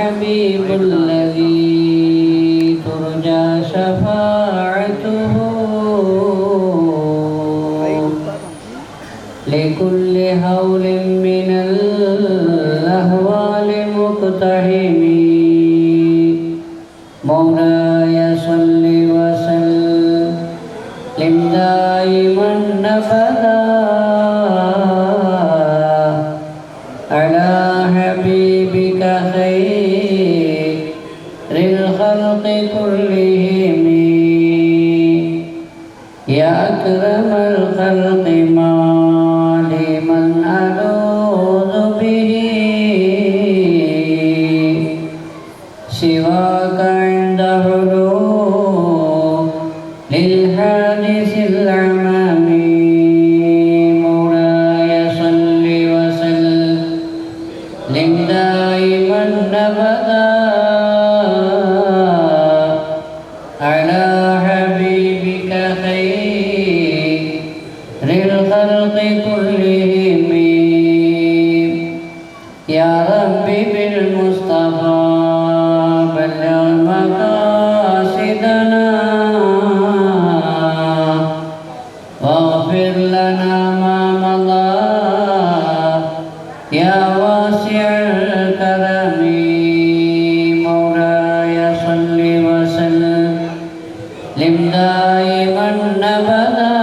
الحبيب الذي ترجى شفاعته لكل هول من الأهوال مقتحم مولاي صل وسلم دائما أبدا على حبيبك خير الخلق كلهم يا أكرم الخلق ما لمن ألوذ به سواك عند حلول للحادث العمام مولاي صل وسلم دائما أبدا على حبيبك خير الخلق كلهم يا ربي بالمصطفى بلغ مقاصدنا واغفر لنا ما مضى يا واسع الكرم مولاي صل وسلم دائما أبدا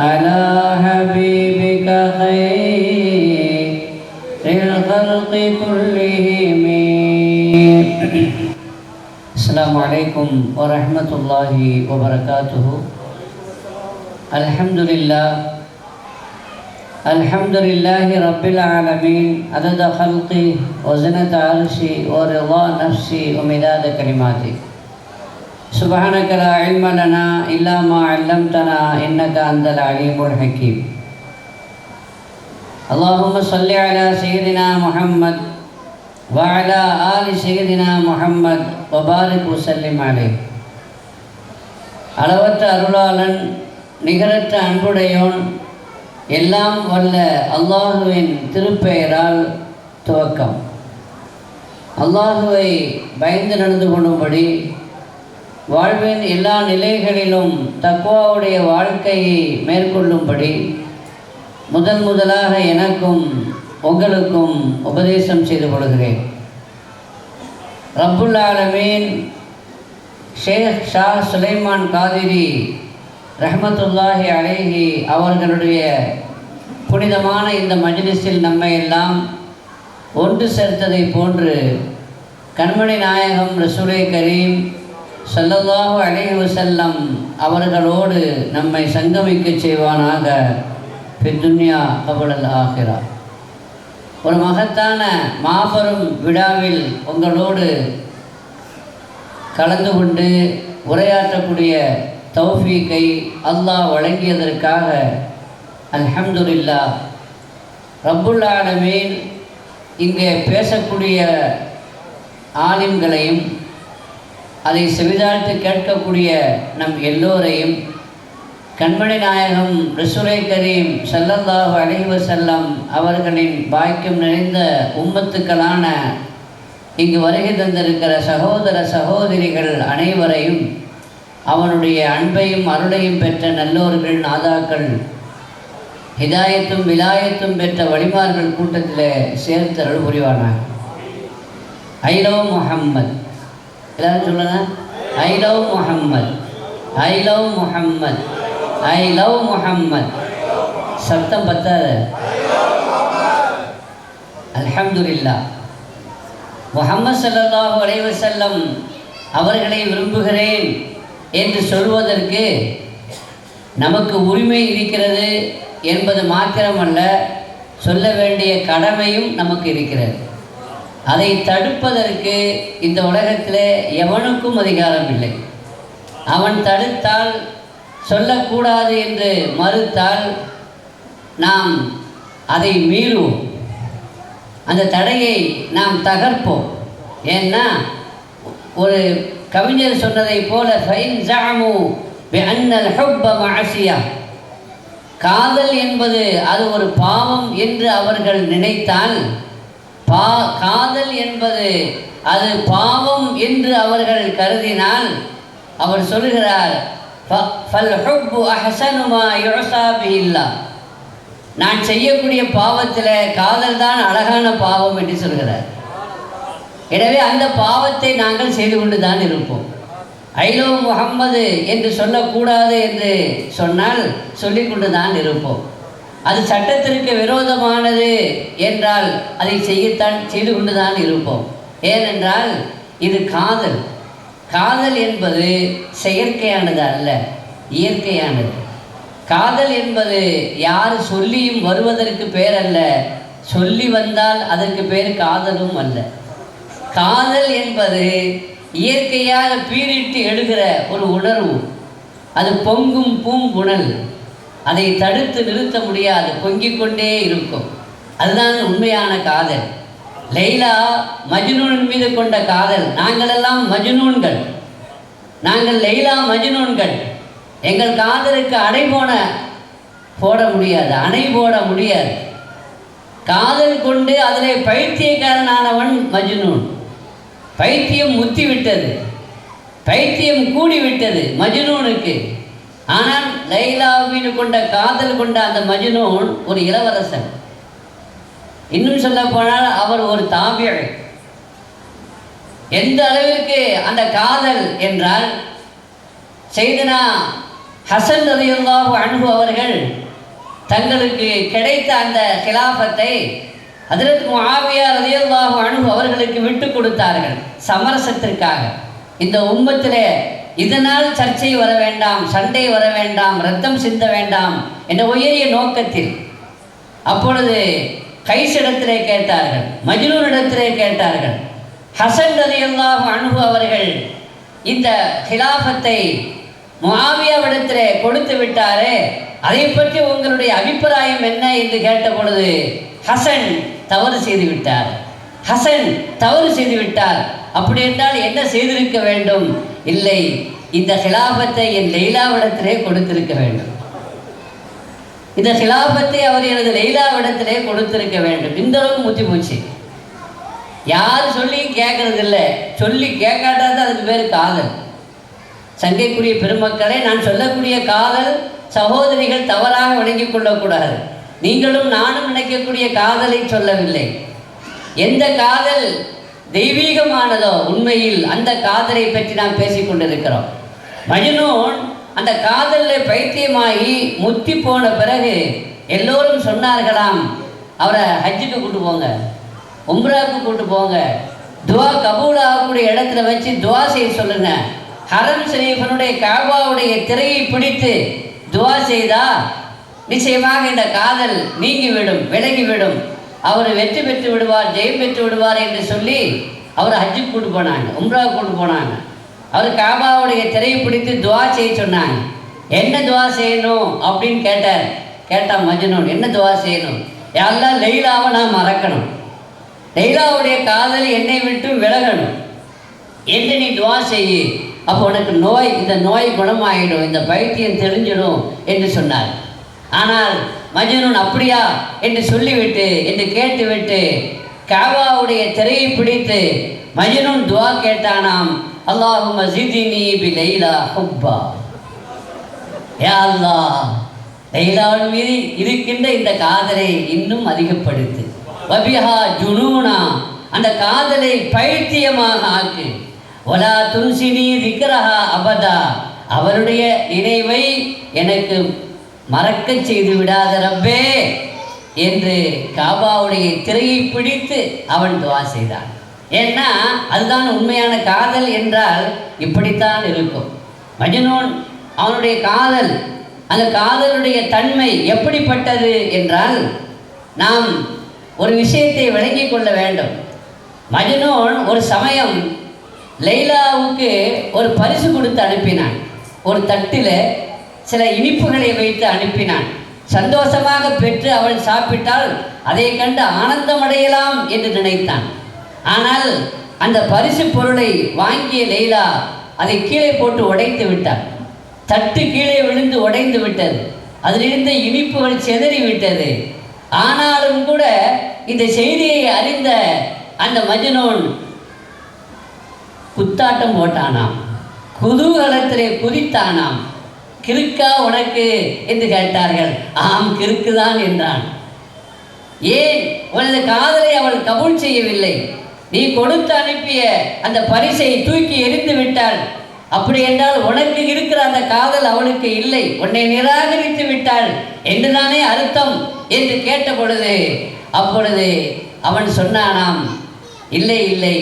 على حبيبك خير الخلق كلهم. السلام عليكم ورحمة الله وبركاته. الحمد لله رب العالمين عدد خلقي وزنة عرشي ورضا نفسي ومداد كلماتي. سبحانك لا علم لنا إلا ما علمتنا إنك أنت العليم الحكيم. اللهم صل على سيدنا محمد وعلى آل سيدنا محمد وبارك وسلم عليه. அளவற்ற அருளாளன் நிகரற்ற அன்புடையோன் எல்லாம் வல்ல அல்லாஹுவின் திருப்பெயரால் துவக்கம். அல்லாஹுவை பயந்து நடந்து கொள்ளும்படி வாழ்வின் எல்லா நிலைகளிலும் தக்வாவுடைய வாழ்க்கையை மேற்கொள்ளும்படி முதலாக எனக்கும் உங்களுக்கும் உபதேசம் செய்து கொள்கிறேன். ரப்புல் ஆலமீன் ஷேக் ஷா சுலைமான் காதிரி ரஹ்மத்துல்லாஹி அலைஹி அவர்களுடைய புனிதமான இந்த மஜ்லிஸில் நம்மை எல்லாம் ஒன்று சேர்த்ததை போன்று கண்மணி நாயகம் ரசூலே கரீம் ஸல்லல்லாஹு அலைஹி வஸல்லம் அவர்களோடு நம்மை சங்கமிக்க செய்வானாக ஃபித்துன்யா கபலல் ஆகிரா. ஒரு மகத்தான மாபெரும் விழாவில் உங்களோடு கலந்து கொண்டு உரையாற்றக்கூடிய தௌஃபீக்கை அல்லாஹ் வழங்கியதற்காக அல்ஹம்துலில்லாஹ். ரப்புல் ஆலமீன் இங்கே பேசக்கூடிய ஆலிம்களையும் அதை செவிதாழ்த்து கேட்கக்கூடிய நம் எல்லோரையும் கண்மணி நாயகம் ரசூலே கரீம் ஸல்லல்லாஹு அலைஹி வஸல்லம் அவர்களின் பாக்கியம் நிறைந்த உம்மத்துக்களான இங்கு வருகை தந்திருக்கிற சகோதர சகோதரிகள் அனைவரையும் அவனுடைய அன்பையும் அருளையும் பெற்ற நல்லோர்கள் நாதாக்கள் ஹிதாயத்தும் விலாயத்தும் பெற்ற வழிமார்கள் கூட்டத்தில் சேர்த்து அருள் புரிவானாங்க. I love Muhammad. எல்லாரும் சொல்லுங்க, I love Muhammad, I love Muhammad, I love Muhammad. சப்தம் பத்தாது. அல்ஹம்துலில்லாஹ். முஹம்மது ஸல்லல்லாஹு அலைஹி வஸல்லம் அவர்களை விரும்புகிறேன் என்று சொல்வதற்கு நமக்கு உரிமை இருக்கிறது என்பது மாத்திரமல்ல, சொல்ல வேண்டிய கடமையும் நமக்கு இருக்கிறது. அதை தடுப்பதற்கு இந்த உலகத்தில் எவனுக்கும் அதிகாரம் இல்லை. அவன் தடுத்தால், சொல்லக்கூடாது என்று மறுத்தால் நாம் அதை மீறுவோம், அந்த தடையை நாம் தகர்ப்போம். ஏன்னா ஒரு கவிஞர் சொன்னதை போல ஃபைன் ஜஅமு பிஅன்னல் ஹுப்ப மஅசியா, காதல் என்பது அது ஒரு பாவம் என்று அவர்கள் நினைத்தால் காதல் என்பது அது பாவம் என்று அவர்கள் கருதினால் அவர் சொல்கிறார், நான் செய்யக்கூடிய பாவத்தில் காதல் தான் அழகான பாவம் என்று சொல்கிறார். எனவே அந்த பாவத்தை நாங்கள் செய்து கொண்டு தான் இருப்போம். ஐலோ முஹம்மது என்று சொல்லக்கூடாது என்று சொன்னால் சொல்லிக்கொண்டு தான் இருப்போம். அது சட்டத்திற்கு விரோதமானது என்றால் அதை செய்து கொண்டு தான் இருப்போம். ஏனென்றால் இது காதல். காதல் என்பது செயற்கையானது அல்ல, இயற்கையானது. காதல் என்பது யார் சொல்லியும் வருவதற்கு பேர் அல்ல, சொல்லி வந்தால் அதற்கு பேர் காதலும் அல்ல. காதல் என்பது இயற்கையாக பீரிட்டு எழுகிற ஒரு உணர்வு. அது பொங்கும் பூங்குணல், அதை தடுத்து நிறுத்த முடியாது, பொங்கிக் கொண்டே இருக்கும். அதுதான் உண்மையான காதல். லைலா மஜ்னூன் மீது கொண்ட காதல். நாங்களெல்லாம் மஜ்னூன்கள், நாங்கள் லைலா மஜ்னூன்கள். எங்கள் காதலுக்கு அணை போட முடியாது, அணை போட முடியாது. காதல் கொண்டு அதில் பைத்தியக்காரனானவன் மஜ்னூன். பைத்தியம் முத்தி விட்டது, பைத்தியம் கூடிவிட்டது மஜ்னூனுக்கு. ஆனால் லைலாவின் கொண்ட காதல் கொண்ட அந்த மஜ்னூன் ஒரு இளவரசன். இன்னும் சொல்ல போனால் அவர் ஒரு தாபியி. எந்த அளவிற்கு அந்த காதல் என்றால், செய்தனா ஹசன் ரலியல்லாஹு அன்ஹு அவர்கள் தங்களுக்கு கிடைத்த அந்த கிலாஃபத்தை ஹஜ்ரத் முஆவியா ரலியல்லாஹு அன்ஹு அவர்களுக்கு விட்டு கொடுத்தார்கள் சமரசத்திற்காக. இந்த உம்மத்திலே இதனால் சர்ச்சை வர வேண்டாம், சண்டை வர வேண்டாம், ரத்தம் சிந்த வேண்டாம் என்ற உயரிய நோக்கத்தில். அப்பொழுது கைஸிடத்திலே கேட்டார்கள், மஜ்னூனிடத்திலே கேட்டார்கள், ஹசன் ரலியல்லாஹு அன்ஹு அவர்கள் இந்த ஹிலாஃபத்தை முஆவியாவிடத்திலே கொடுத்து விட்டாரே, அதை பற்றி உங்களுடைய அபிப்பிராயம் என்ன என்று கேட்ட பொழுது, ஹசன் தவறு செய்து விட்டார், ஹசன் தவறு செய்து விட்டார். அப்படி என்றால் என்ன செய்திருக்க வேண்டும்? இல்லை, இந்த ஹிலாஃபத்தை என் லைலாவிடத்திலே கொடுத்திருக்க வேண்டும். இந்த ஹிலாஃபத்தை அவர் எனது லைலாவிடத்திலே கொடுத்திருக்க வேண்டும். இந்த அளவுக்கு முத்தி போச்சு. யார் சொல்லி கேட்கறது இல்லை, சொல்லி கேட்காட்டாதான் அதுக்கு பேர் காதல். சங்கைக்குரிய பெருமக்களை, நான் சொல்லக்கூடிய காதல் சகோதரிகள் தவறாக விளங்கிக் கொள்ளக்கூடாது. நீங்களும் நானும் நினைக்கக்கூடிய காதலை சொல்லவில்லை. எந்த காதல் தெய்வீகமானதோ உண்மையில் அந்த காதலை பற்றி நாம் பேசிக்கொண்டிருக்கிறோம். மஜ்னூன் அந்த காதலில் பைத்தியமாகி முத்தி போன பிறகு எல்லோரும் சொன்னார்களாம், அவரை ஹஜ்ஜுக்கு கூட்டு போங்க, உம்ராவுக்கு கூட்டு போங்க, துவா கபூல் ஆகக்கூடிய இடத்துல வச்சு துவா செய்ய சொல்லுங்க. ஹரம் ஷரீஃபனுடைய காபாவுடைய திரையை பிடித்து துவா செய்தா நிச்சயமாக இந்த காதல் நீங்கிவிடும், விலகிவிடும், அவர் வெற்றி பெற்று விடுவார், ஜெயம் பெற்று விடுவார் என்று சொல்லி அவர் ஹஜ்ஜுக்கு கூட்டு போனாங்க, உம்ராவுக்கு கூட்டு போனாங்க. அவர் காபாவுடைய திரையை பிடித்து துவா செய்ய சொன்னாங்க. என்ன துவா செய்யணும் அப்படின்னு கேட்டான் மஜ்னூன். என்ன துவா செய்யணும்? யாரெல்லாம் லைலாவை நான் மறக்கணும், லைலாவுடைய காதல் என்னை விட்டு விலகணும் என்று நீ துவா செய்யு. அப்போ உனக்கு நோய், இந்த நோய் குணமாகிடும், இந்த பைத்தியம் தெரிஞ்சிடும் என்று சொன்னார். ஆனால் மஜ்னூன் அப்படியா என்று சொல்லிவிட்டு என்று கேட்டுவிட்டு காபாவுடைய திரையை பிடித்து மஜ்னூன் துவா கேட்டானாம், அல்லாஹும்ம ஸித்னி பி லைலா ஹுப்பா. யா அல்லாஹ், லைலாவின் மீது இருக்கின்ற இந்த காதலை இன்னும் அதிகப்படுத்து. வபிஹா ஜுனூனா, அந்த காதலை பைத்தியமாக ஆக்கு. வலா துன்சினி திக்ரஹா அபதா, அவருடைய நினைவை எனக்கு மறக்க செய்து விடாத ரப்பே என்று காபாவுடைய திரையை பிடித்து அவன் துவா செய்தான். ஏன்னா அதுதான் உண்மையான காதல் என்றால் இப்படித்தான் இருக்கும். மஜ்னூன் அவனுடைய காதல், அந்த காதலுடைய தன்மை எப்படிப்பட்டது என்றால் நாம் ஒரு விஷயத்தை விளங்கிக் கொள்ள வேண்டும். மஜ்னூன் ஒரு சமயம் லைலாவுக்கு ஒரு பரிசு கொடுத்து அனுப்பினான். ஒரு தட்டில் சில இனிப்புகளை வைத்து அனுப்பினான். சந்தோஷமாக பெற்று அவள் சாப்பிட்டால் அதை கண்டு ஆனந்தமடையலாம் என்று நினைத்தான். ஆனால் அந்த பரிசு பொருளை வாங்கிய லைலா அதை கீழே போட்டு உடைத்து விட்டார். தட்டு கீழே விழுந்து உடைந்து விட்டது, அதிலிருந்த இனிப்புகள் செதறி விட்டது. ஆனாலும் கூட இந்த செய்தியை அறிந்த அந்த மஜ்னூன் குத்தாட்டம் போட்டானாம், குதூகலத்திலே குதித்தானாம். கிறுக்கா உனக்கு என்று கேட்டார்கள். ஆம், கிறுக்குதான் என்றான். ஏன்? உனது காதலை அவள் கபூல் செய்யவில்லை. நீ கொடுத்து அனுப்பிய அந்த பரிசை தூக்கி எறிந்து விட்டாள். அப்படி என்றால் உனக்கு இருக்கிற அந்த காதல் அவளுக்கு இல்லை, உன்னை நிராகரித்து விட்டாள் என்றுதானே அர்த்தம் என்று கேட்ட பொழுது அப்பொழுது அவன் சொன்னானாம், இல்லை இல்லை,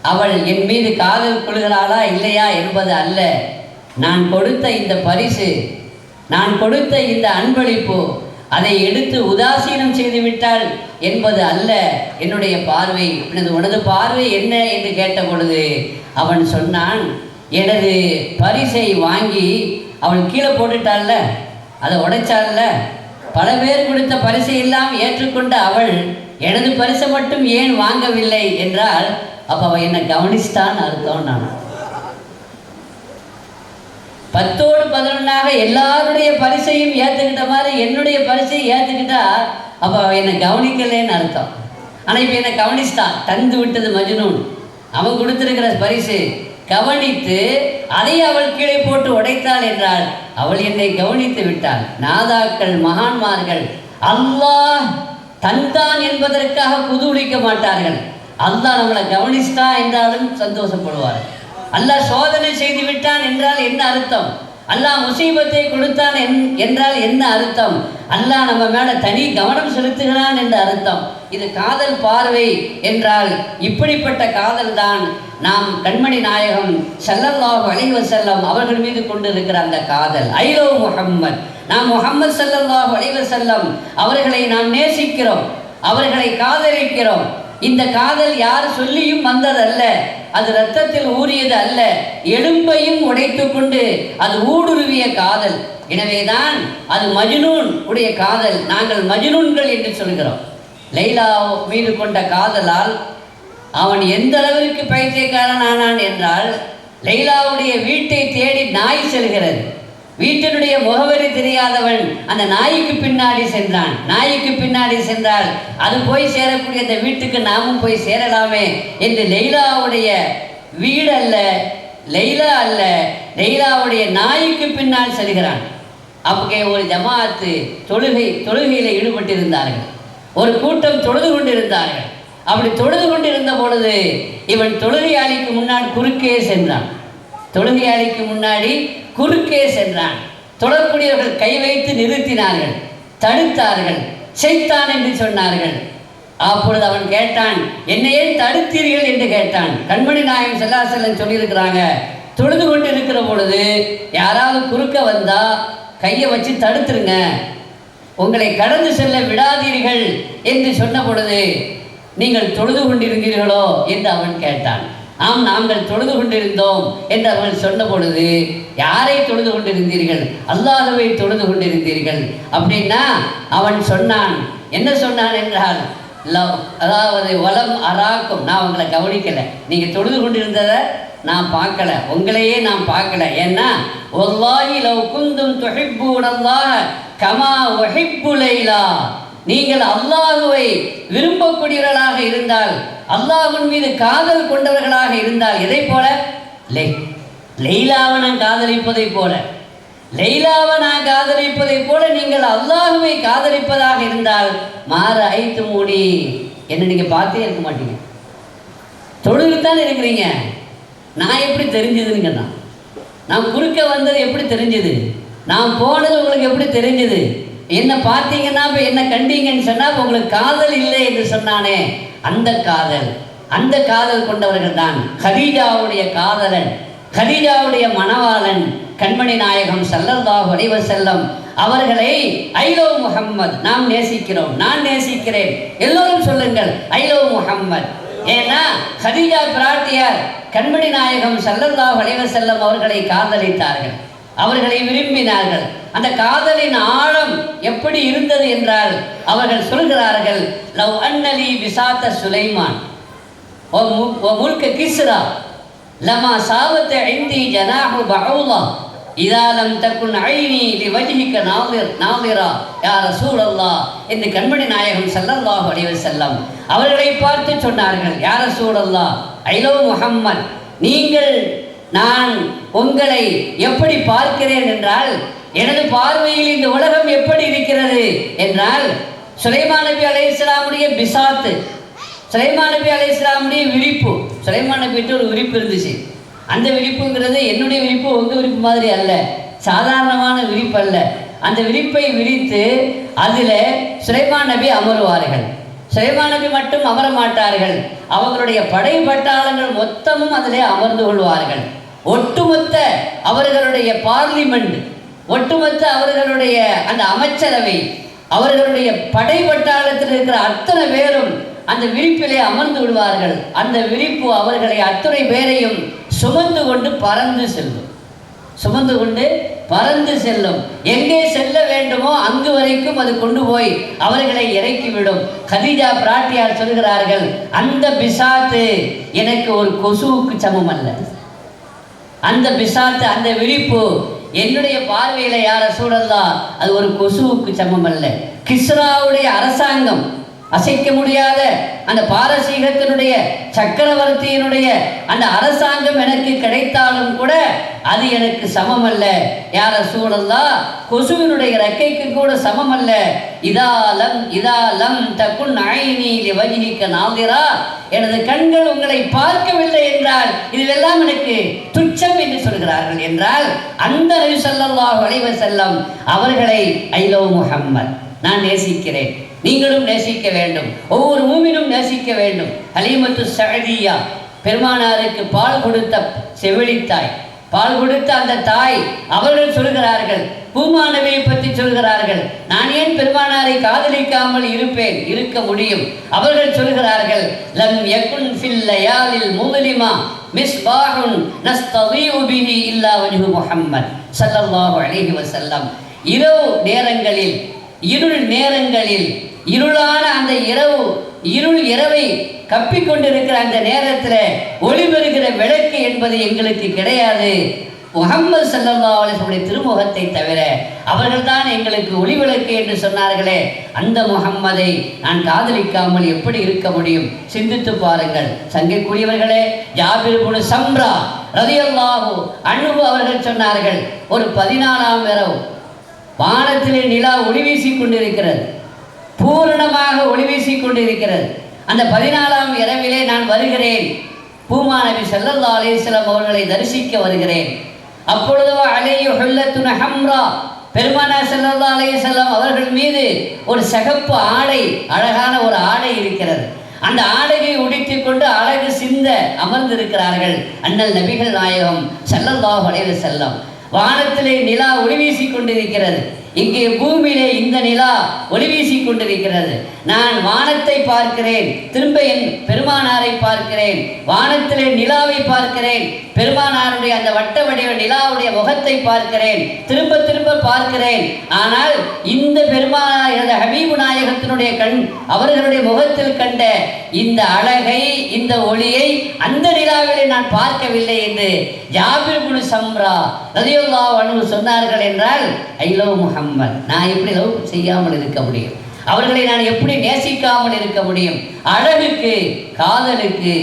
அவள் என் மீது காதல் கொள்கிறாளா இல்லையா என்பது அல்ல, நான் கொடுத்த இந்த பரிசு, நான் கொடுத்த இந்த அன்பளிப்பு, அதை எடுத்து உதாசீனம் செய்து விட்டாள் என்பது அல்ல என்னுடைய பார்வை. உனது பார்வை என்ன என்று கேட்ட பொழுது அவன் சொன்னான், எனது பரிசை வாங்கி அவள் கீழே போட்டுட்டாள்ல, அதை உடைச்சாள்ல, பல பேர் கொடுத்த பரிசை எல்லாம் ஏற்றுக்கொண்ட அவள் எனது பரிசை மட்டும் ஏன் வாங்கவில்லை என்றால் அப்போ அவள் என்னை கவனிச்சிட்டான்னு அர்த்தம். நான் 10ஓடு 11ஆக எல்லாருடைய பரிசையும் ஏற்றுக்கிட்ட மாதிரி என்னுடைய பரிசை ஏற்றுக்கிட்டா அப்போ அவள் என்னை கவனிக்கலைன்னு அர்த்தம். ஆனால் இப்போ என்னை கவனிச்சிட்டான், தந்து விட்டது மஜ்னூன். அவன் கொடுத்துருக்கிற பரிசு கவனித்து அதை அவள் கீழே போட்டு உடைத்தாள் என்றால் அவள் என்னை கவனித்து விட்டாள். நாதாக்கள், மகான்மார்கள் அல்லாஹ் தந்தான் என்பதற்காக குதூளிக்க மாட்டார்கள். அல்லாஹ் நம்மளை கவனிச்சிட்டா என்றாலும் சந்தோஷப்படுவார். அல்லாஹ் சோதனை செய்து விட்டான் என்றால் என்ன அர்த்தம்? அல்லாஹ் முசீபத்தை கொடுத்தான் என்றால் என்ன அர்த்தம்? அல்லாஹ் நம்ம மேலே தனி கவனம் செலுத்துகிறான் என்ற அர்த்தம். இது காதல் பார்வை என்றால் இப்படிப்பட்ட காதல் தான் நாம் கண்மணி நாயகம் ஸல்லல்லாஹு அலைஹி வஸல்லம் அவர்கள் மீது கொண்டிருக்கிற அந்த காதல். ஐ லவ் முஹம்மத், நாம் முஹம்மது ஸல்லல்லாஹு அலைஹி வஸல்லம் அவர்களை நாம் நேசிக்கிறோம், அவர்களை காதலிக்கிறோம். இந்த காதல் யார் சொல்லியும் வந்ததல்ல, அது இரத்தத்தில் ஊறியது அல்ல, எலும்பையும் உடைத்து கொண்டு அது ஊடுருவிய காதல். எனவேதான் அது மஜ்னூன் உடைய காதல். நாங்கள் மஜ்னூன்கள் என்று சொல்கிறோம். லைலா மீது கொண்ட காதலால் அவன் எந்த அளவிற்கு பைத்தியக்காரன் ஆனான் என்றால், லைலாவுடைய வீட்டை தேடி நாய் செல்கிறது. வீட்டினுடைய முகவரி தெரியாதவன் அந்த நாய்க்கு பின்னாடி சென்றான். நாய்க்கு பின்னாடி சென்றால் அது போய் சேரக்கூடிய அந்த வீட்டுக்கு நாமும் போய் சேரலாமே என்று லைலாவுடைய வீடு அல்ல, லைலா அல்ல, லைலாவுடைய நாய்க்கு பின்னால் செல்கிறான். அப்போ ஒரு ஜமாஅத்து தொழுகையில் ஈடுபட்டிருந்தார்கள், ஒரு கூட்டம் தொழுது கொண்டிருந்தார்கள். அப்படி தொழுது கொண்டிருந்த பொழுது இவன் தொழுகையாளிக்கு முன்னாடி குறுக்கே சென்றான். தொழுகையாளிக்கு முன்னாடி குறுக்கே சென்றான். தொழக்கூடியவர்கள் கை வைத்து நிறுத்தினார்கள், தடுத்தார்கள், ஷைத்தான் என்று சொன்னார்கள். அப்பொழுது அவன் கேட்டான், என்னையே தடுத்தீர்கள் என்று கேட்டான். கண்மணி நாயகம் ஸல்லல்லாஹு அலைஹி வஸல்லம் சொல்லியிருக்கிறாங்க, தொழுது கொண்டு இருக்கிற பொழுது யாராவது குறுக்க வந்தா கையை வச்சு தடுத்துருங்க, உங்களை கடந்து செல்ல விடாதீர்கள் என்று சொன்ன பொழுது நீங்கள் தொழுது கொண்டிருந்தீர்களோ என்று அவன் கேட்டான். ஆம், நாங்கள் தொழுது கொண்டிருந்தோம் என்று அவர்கள் சொன்ன பொழுது, யாரை தொழுது கொண்டிருந்தீர்கள்? அல்லாஹ்வை தொழுது கொண்டிருந்தீர்கள் அப்படின்னா அவன் சொன்னான், என்ன சொன்னான் என்றால், அதாவது வலம் அராக்கும், நான் உங்களை கவனிக்கலை, நீங்கள் தொழுது கொண்டிருந்ததை நான் பார்க்கல, உங்களையே நான் பார்க்கல. ஏன்னா வல்லாஹி லவ் குந்தும் துஹிப்பூனல்லாஹ கமா உஹிப்பு லைலா, நீங்கள் அல்லாஹுவை விரும்பக்கூடியவர்களாக இருந்தால், அல்லாஹ்வின் மீது காதல் கொண்டவர்களாக இருந்தால், எதை போல? லைலாவை நான் காதலிப்பதை போல, லைலாவை நான் காதலிப்பதை போல நீங்கள் அல்லாஹுவை காதலிப்பதாக இருந்தால் மாற ஐத்து மூடி என்ன நீங்கள் பார்த்தே இருக்க மாட்டீங்க, தொழுதுத்தான் இருக்கிறீங்க. நான் எப்படி தெரிஞ்சதுன்னு கேட்டான். நான் குறுக்க வந்தது எப்படி தெரிஞ்சது? நான் போனது உங்களுக்கு எப்படி தெரிஞ்சது? என்ன பார்த்தீங்கன்னா இப்போ என்ன கண்டீங்கன்னு சொன்னால் உங்களுக்கு காதல் இல்லை என்று சொன்னானே, அந்த காதல், அந்த காதல் கொண்டவர்கள் தான் கதீஜாவுடைய காதலன், கதீஜாவுடைய மணவாளன் கண்மணி நாயகம் ஸல்லல்லாஹு அலைஹி வஸல்லம் அவர்களை ஐ லவ் முஹம்மத், நாம் நேசிக்கிறோம், நான் நேசிக்கிறேன், எல்லோரும் சொல்லுங்கள் ஐ லவ் முஹம்மத். ஏன்னா கதீஜா பிராட்டியார் கண்மணி நாயகம் ஸல்லல்லாஹு அலைஹி வஸல்லம் அவர்களை காதலித்தார்கள், அவர்களை விரும்பினார்கள். அந்த காதலின் ஆழம் எப்படி இருந்தது என்றால் அவர்கள் சொல்கிறார்கள், லவ் அன்னலி பிசாத்த சுலைமான் முல்க கிஸ்ரா லமா சாவத்த இந்தி ஜனாஹு பஹூலா இதாலம் தக்குன் ஐனி லிவஜ்ஹிக நாதிரா யா ரசூலல்லாஹ் என்று கண்மணி நாயகம் ஸல்லல்லாஹு அலைஹி வஸல்லம் அவர்களை பார்த்து சொன்னார்கள். யா ரசூலல்லாஹ், ஐலோ முஹம்மத், நீங்கள் நான் உங்களை எப்படி பார்க்கிறேன் என்றால், எனது பார்வையில் இந்த உலகம் எப்படி இருக்கிறது என்றால், சுலைமான் நபி அலைஹிஸ்ஸலாமுடைய பிசாத்து, சுலைமான் நபி அலைஹிஸ்ஸலாமுடைய விரிப்பு. சுலைமான் நபிட்டு ஒரு விரிப்பு இருந்துச்சு. அந்த விரிப்புங்கிறது என்னுடைய விரிப்பு உங்கள் விரிப்பு மாதிரி அல்ல, சாதாரணமான விரிப்பு அல்ல. அந்த விரிப்பை விரித்து அதில் சுலைமான் நபி அமருவார்கள். சுலைமான் நபி மட்டும் அமர மாட்டார்கள், அவர்களுடைய படை பட்டாளங்கள் மொத்தமும் அதிலே அமர்ந்து கொள்வார்கள். ஒட்டுமொத்த அவர்களுடைய பார்லிமெண்ட், ஒட்டுமொத்த அவர்களுடைய அந்த அமைச்சரவை, அவர்களுடைய படை பட்டாளத்தில் இருக்கிற அத்தனை பேரும் அந்த விரிப்பிலே அமர்ந்து விடுவார்கள். அந்த விரிப்பு அவர்களை அத்தனை பேரையும் சுமந்து கொண்டு பறந்து செல்லும், சுமந்து கொண்டு பறந்து செல்லும். எங்கே செல்ல வேண்டுமோ அங்கு வரைக்கும் அது கொண்டு போய் அவர்களை இறக்கிவிடும். கதீஜா பிராட்டியார் சொல்கிறார்கள், அந்த பிசாத்து எனக்கு ஒரு கொசுவுக்கு சமம் அல்ல. அந்த பிசாத்து, அந்த விரிப்பு என்னுடைய பார்வையில் யா ரசூலல்லாஹ் அது ஒரு கொசுவுக்கு சமம் அல்ல. கிஸ்ராவுடைய அரசாங்கம், அசைக்க முடியாத அந்த பாரசீகத்தினுடைய சக்கரவர்த்தியினுடைய அந்த அரசாங்கம் எனக்கு கிடைத்தாலும் கூட அது எனக்கு சமம் அல்ல. யா ரசூலல்லாஹ், கொசுவினுடைய ரெக்கைக்கு கூட சமம் அல்ல. இதாலம் தக்குன் ஐனி லிவஜ்ஹிக நாதிரா, எனது கண்கள் உங்களை பார்க்கவில்லை என்றால் இதுவெல்லாம் எனக்கு துச்சம் என்று சொல்கிறார்கள் என்றால், அந்த நபி ஸல்லல்லாஹு அலைஹி வஸல்லம் அவர்களை ஐலோ முஹம்மத், நான் நேசிக்கிறேன், நீங்களும் நேசிக்க வேண்டும், ஒவ்வொரு மூமினும் நேசிக்க வேண்டும். ஹலீமத்து ஸஅதிய்யா, பெருமானாருக்கு பால் கொடுத்த செவிலித்தாய், பால் கொடுத்த அந்த தாய், அவர்கள் சொல்கிறார்கள், பூமா நபியை பற்றி சொல்கிறார்கள், நான் ஏன் பெருமானாரை காதலிக்காமல் இருக்க முடியும்? அவர்கள் சொல்கிறார்கள், லம் யகுன் ஃபில் லயாலில் முظلமா மிஸ்பாஹுன் நஸ்ததீஉ பிஹி இல்லா வஜ்ஹு முஹம்மத் ஸல்லல்லாஹு அலைஹி வஸல்லம். இரவு நேரங்களில், இருள் நேரங்களில், இருளான அந்த இரவை கப்பிக்கொண்டிருக்கிற அந்த நேரத்தில் ஒளிபெறுகிற விளக்கு என்பது எங்களுக்கு கிடையாது. முஹம்மது ஸல்லல்லாஹு அலைஹி வஸல்லம் திருமுகத்தை தவிர அவர்கள்தான் எங்களுக்கு ஒளிவிளக்கு என்று சொன்னார்களே, அந்த முஹம்மதை நான் காதலிக்காமல் எப்படி இருக்க முடியும்? சிந்தித்து பாருங்கள் சங்கைக்குரியவர்களே. ஜாபிர் இப்னு சம்ரா ரலியல்லாஹு அன்ஹு அவர்கள் சொன்னார்கள், ஒரு 14ஆம் இரவு வானத்திலே நிலா ஒளி வீசி கொண்டிருக்கிறது, பூரணமாக ஒளி வீசி கொண்டிருக்கிறது. அந்த 14ஆம் இரவிலே நான் வருகிறேன், பூமா நபி ஸல்லல்லாஹு அலைஹி வஸல்லம் அவர்களை தரிசிக்க வருகிறேன். அப்பொழுது அலைஹி ஹுல்லத்துன் ஹம்ரா, பெருமானார் ஸல்லல்லாஹு அலைஹி வஸல்லம் அவர்கள் மீது ஒரு சிகப்பு ஆடை, அழகான ஒரு ஆடை இருக்கிறது. அந்த ஆடையை உடுத்திக் கொண்டு அழகு சிந்த அமர்ந்திருக்கிறார்கள் அண்ணல் நபிகள் நாயகம் ஸல்லல்லாஹு அலைஹி வஸல்லம். வானத்திலே நிலா ஒளி வீசி கொண்டிருக்கிறது, இங்கே பூமியிலே இந்த நிலா ஒளி வீசி கொண்டிருக்கிறது. நான் வானத்தை பார்க்கிறேன், திரும்ப என் பெருமானாரை பார்க்கிறேன், வானத்திலே நிலாவை பார்க்கிறேன், பெருமானாருடைய அந்த வட்ட வடிவ நிலாவுடைய முகத்தை பார்க்கிறேன், திரும்ப திரும்ப பார்க்கிறேன். ஆனால் இந்த பெருமானார் ஹபீபு நாயகத்தினுடைய கண், அவர்களுடைய முகத்தில் கண்ட இந்த அழகை, இந்த ஒளியை அந்த நிலாவிலே நான் பார்க்கவில்லை என்று ஜாபிர் இப்னு சம்ரா ரலியல்லாஹு அன்ஹு சொன்னார்கள் என்றால், ஐலோ முஹம்மத், நான் எப்படி லவ் செய்யாமல் இருக்க முடியும்? அவர்களை நான் எப்படி நேசிக்காமல் இருக்க முடியும்? அழகுக்கு, காதலுக்கு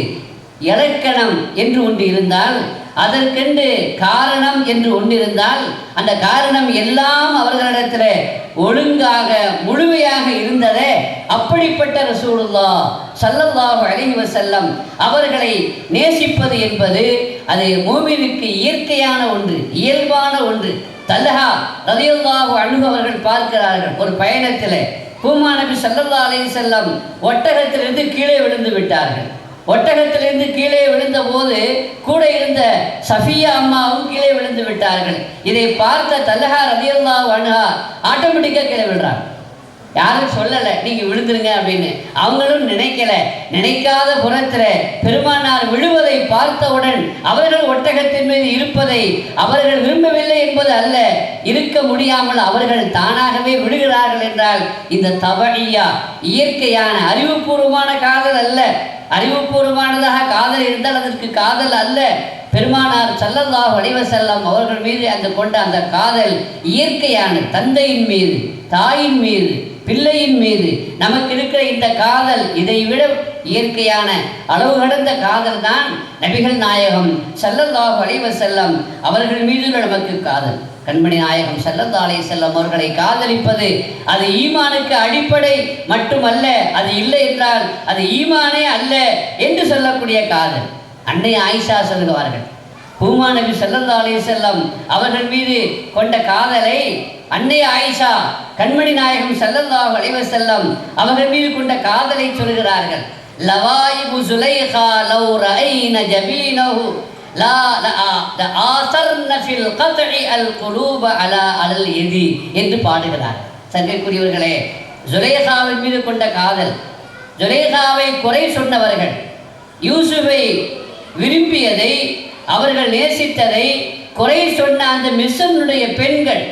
இலக்கணம் என்று ஒன்று இருந்தால், அதற்கென்று காரணம் என்று ஒன்று இருந்தால், அந்த காரணம் எல்லாம் அவர்களிடத்தில் ஒழுங்காக முழுமையாக இருந்ததே. அப்படிப்பட்ட ரசூலுல்லாஹ் ஸல்லல்லாஹு அலைஹி வஸல்லம் அவர்களை நேசிப்பது என்பது அது மூமினுக்கு இயற்கையான ஒன்று, இயல்பான ஒன்று. தல்ஹா ரலியல்லாஹு அன்ஹு அவர்கள் பார்க்கிறார்கள், ஒரு பயணத்தில் பூமா நபி ஸல்லல்லாஹு அலைஹி வஸல்லம் ஒட்டகத்திலிருந்து கீழே விழுந்து விட்டார்கள். ஒட்டகத்திலிருந்து கீழே விழுந்த போது கூட இருந்த சஃபியா அம்மாவும் கீழே விழுந்து விட்டார்கள். இதை பார்த்த தல்ஹா ரலியல்லாஹு அன்ஹா ஆட்டோமேட்டிக்காக கீழே விழுறாங்க. யாரும் சொல்லலை நீங்கள் விழுந்துருங்க அப்படின்னு, அவங்களும் நினைக்கல. நினைக்காத புறத்தில் பெருமானார் விழுவதை பார்த்தவுடன் அவர்கள் ஒட்டகத்தின் மீது இருப்பதை அவர்கள் விரும்பவில்லை என்பது அல்ல, இருக்க முடியாமல் அவர்கள் தானாகவே விழுகிறார்கள் என்றால் இந்த தபஇயா, இயற்கையான அறிவுபூர்வமான காதல் அல்ல, அறிவுபூர்வமானதாக காதல் இருந்தால் அதற்கு காதல் அல்ல. பெருமானார் ஸல்லல்லாஹு அலைஹி வஸல்லம் அவர்கள் மீது அந்த கொண்ட அந்த காதல் இயற்கையான தந்தையின் மீது, தாயின் மீது, பிள்ளையின் மீது நமக்கு இருக்கிற இந்த காதல், இதைவிட இயற்கையான அளவு கடந்த காதல் தான் நபிகள் நாயகம் ஸல்லல்லாஹு அலைஹி வஸல்லம் அவர்கள் மீது நமக்கு காதல். கண்மணி நாயகம் ஸல்லல்லாஹு அலைஹி வஸல்லம் அவர்களை காதலிப்பது அது ஈமானுக்கு அடிப்படை மட்டுமல்ல, அது இல்லை என்றால் அது ஈமானே அல்ல என்று சொல்லக்கூடிய காதல். அன்னை ஆயிஷா சொல்லுவார்கள், பூமா நபி ஸல்லல்லாஹு அலைஹி வஸல்லம் அவர்கள் மீது கொண்ட காதலை அன்னை ஆயிஷா கண்மணி நாயகம் ஸல்லல்லாஹு அலைஹி வஸல்லம் அவர்கள் மீது கொண்ட காதலை சொல்கிறார்கள். லவாயிபு சுலைஹா லவ் ரஐன ஜபீனஹு லா ஆஸர்ன ஃபில் கத்இ அல் குலூப அலா அல் யதி என்று பாடுகிறார். சங்கைக்குரியவர்களே, சுலைஹாவின் மீது கொண்ட காதல், சுலைஹாவை குறை சொன்னவர்கள், யூசுஃபை விரும்பியதை, அவர்கள் நேசித்ததை குறை சொன்ன அந்த மிஸ்ருடைய பெண்கள்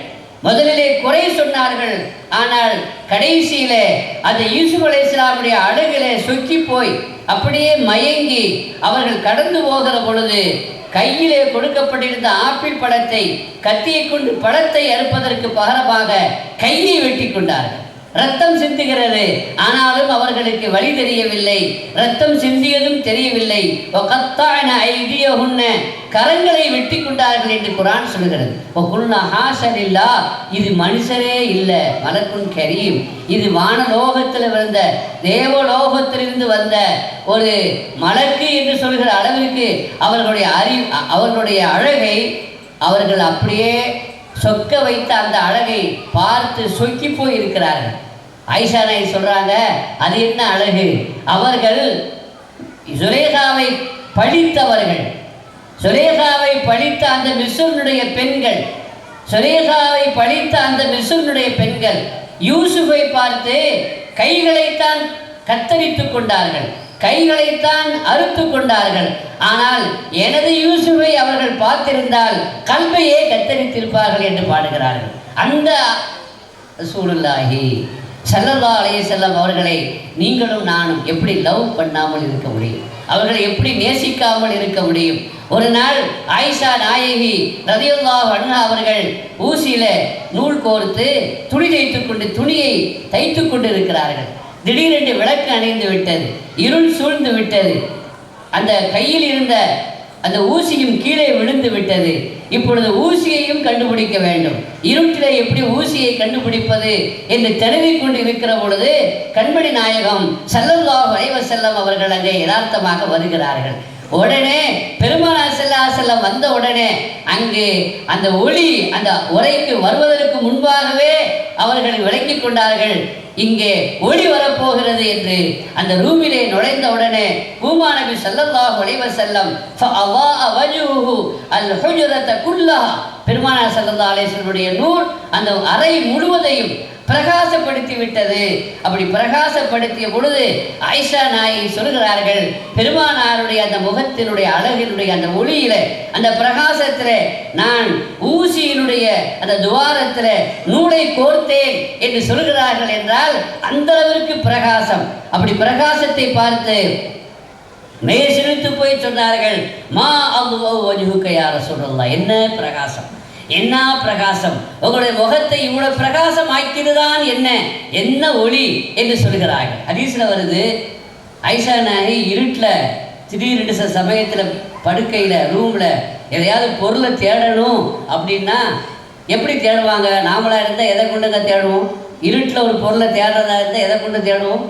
முதலிலே குறை சொன்னார்கள். ஆனால் கடைசியில அந்த யூசுப் அலைஹிஸ்ஸலாமுடைய அழகிலே சொக்கி போய் அப்படியே மயங்கி அவர்கள் கடந்து போகிற பொழுது கையிலே கொடுக்கப்பட்டிருந்த ஆப்பிள் பழத்தை கத்தியை கொண்டு பழத்தை அறுப்பதற்கு பகரமாக கையை வெட்டி கொண்டார்கள். ரத்தம் சிந்துகிறது, ஆனாலும் அவர்களுக்கு வழி தெரியவில்லை, ரத்தம் சிந்தியதும் தெரியவில்லை. கரங்களை வெட்டி கொண்டார்கள் என்று குர்ஆன் சொல்கிறது. இது மனுஷரே இல்லை, மலக்குன் கரீம், இது வானலோகத்தில் வந்த தேவலோகத்திலிருந்து வந்த ஒரு மலக்கு என்று சொல்கிற அளவிற்கு அவர்களுடைய அழகை அவர்கள் அப்படியே சொக்க வைத்த அந்த அழகை பார்த்து சொக்கி போய் இருக்கிறார்கள். ஆயிஷா நாயகி சொல்றாங்க, அது என்ன அழகு! அவர்கள் சுலேகாவை பழித்தவர்கள், சுலேகாவை பழித்த அந்த மிஸ்ருடைய பெண்கள், சுலேகாவை பழித்த அந்த மிஸ்ருடைய பெண்கள் யூசுஃபை பார்த்து கைகளைத்தான் கத்தரித்துக் கொண்டார்கள், கைகளைத்தான் அறுத்து கொண்டார்கள். ஆனால் எனது யூசுஃபை அவர்கள் பார்த்திருந்தால் கல்பையே கத்தரித்திருப்பார்கள் என்று பாடுகிறார்கள். அந்த ரசூலுல்லாஹி ஸல்லல்லாஹு அலைஹி வஸல்லம் அவர்களை நீங்களும் நானும் எப்படி லவ் பண்ணாமல் இருக்க முடியும்? அவர்களை எப்படி நேசிக்காமல் இருக்க முடியும்? ஒரு நாள் ஆயிஷா நாயகி ரலியல்லாஹு அன்ஹா அவர்கள் ஊசியில நூல் கோர்த்து துணியை தைத்து கொண்டு இருக்கிறார்கள். திடீரென்று விளக்கு அணைந்து விட்டது, இருள் சூழ்ந்து விட்டது, அந்த கையில் இருந்த அந்த ஊசியும் கீழே விழுந்து விட்டது. இப்பொழுது ஊசியையும் கண்டுபிடிக்க வேண்டும், இருட்டிலே எப்படி ஊசியை கண்டுபிடிப்பது என்று தெரிவிக் கொண்டு இருக்கிற பொழுது கண்மணி நாயகம் ஸல்லல்லாஹு அலைஹி வஸல்லம் அவர்கள் அங்கே யதார்த்தமாக வருகிறார்கள். உடனே பெருமானார் ஸல்லல்லாஹு அலைஹி வஸல்லம் வந்த உடனே அங்கு அந்த ஒளி அந்த உரைக்கு வருவதற்கு முன்பாகவே அவர்கள் விளக்கிக் கொண்டார்கள், இங்கே ஒளி வரப்போகிறது என்று. அந்த ரூமிலே நுழைந்த உடனே பூமா நபி ஸல்லல்லாஹு அலைஹி வஸல்லம் ஃபஅவாஅ வஜ்ஹுஹு அல் ஹுஜ்ரத குல்லஹா, பெருமானார் ஸல்லல்லாஹு அலைஹி வஸல்லம் நூர் அந்த அறை முழுவதையும் பிரகாசப்படுத்தி விட்டது. அப்படி பிரகாசப்படுத்திய பொழுது ஆயிஷா நாயகி சொல்கிறார்கள், பெருமானாருடைய அந்த முகத்தினுடைய அழகினுடைய அந்த ஒளியில அந்த பிரகாசத்தில் நான் ஊசியினுடைய அந்த துவாரத்தில் நூலை கோர்த்தேன் என்று சொல்கிறார்கள். என்றால் அந்த அளவிற்கு பிரகாசம். அப்படி பிரகாசத்தை பார்த்து மெய் சிரித்து போய் சொன்னார்கள், மா அல்லாஹு வஜ்ஹுக யா ரசூலல்லாஹ், என்ன பிரகாசம், என்ன பிரகாசம், உங்களுடைய முகத்தை இவ்வளவு பிரகாசம் ஆக்கியதுதான் என்ன ஒளி என்று சொல்கிறார்கள். ஹதீஸ்ல வருது, ஆயிஷா நாயகி இருட்டில் திடீரென்று சமயத்தில் படுக்கையில் ரூமில் எதையாவது பொருளை தேடணும் அப்படின்னா எப்படி தேடுவாங்க? நாமளாக இருந்தால் எதை கொண்டு தான் தேடுவோம்? இருட்டில் ஒரு பொருளை தேடுறதா இருந்தால் எதை கொண்டு தேடுவோம்?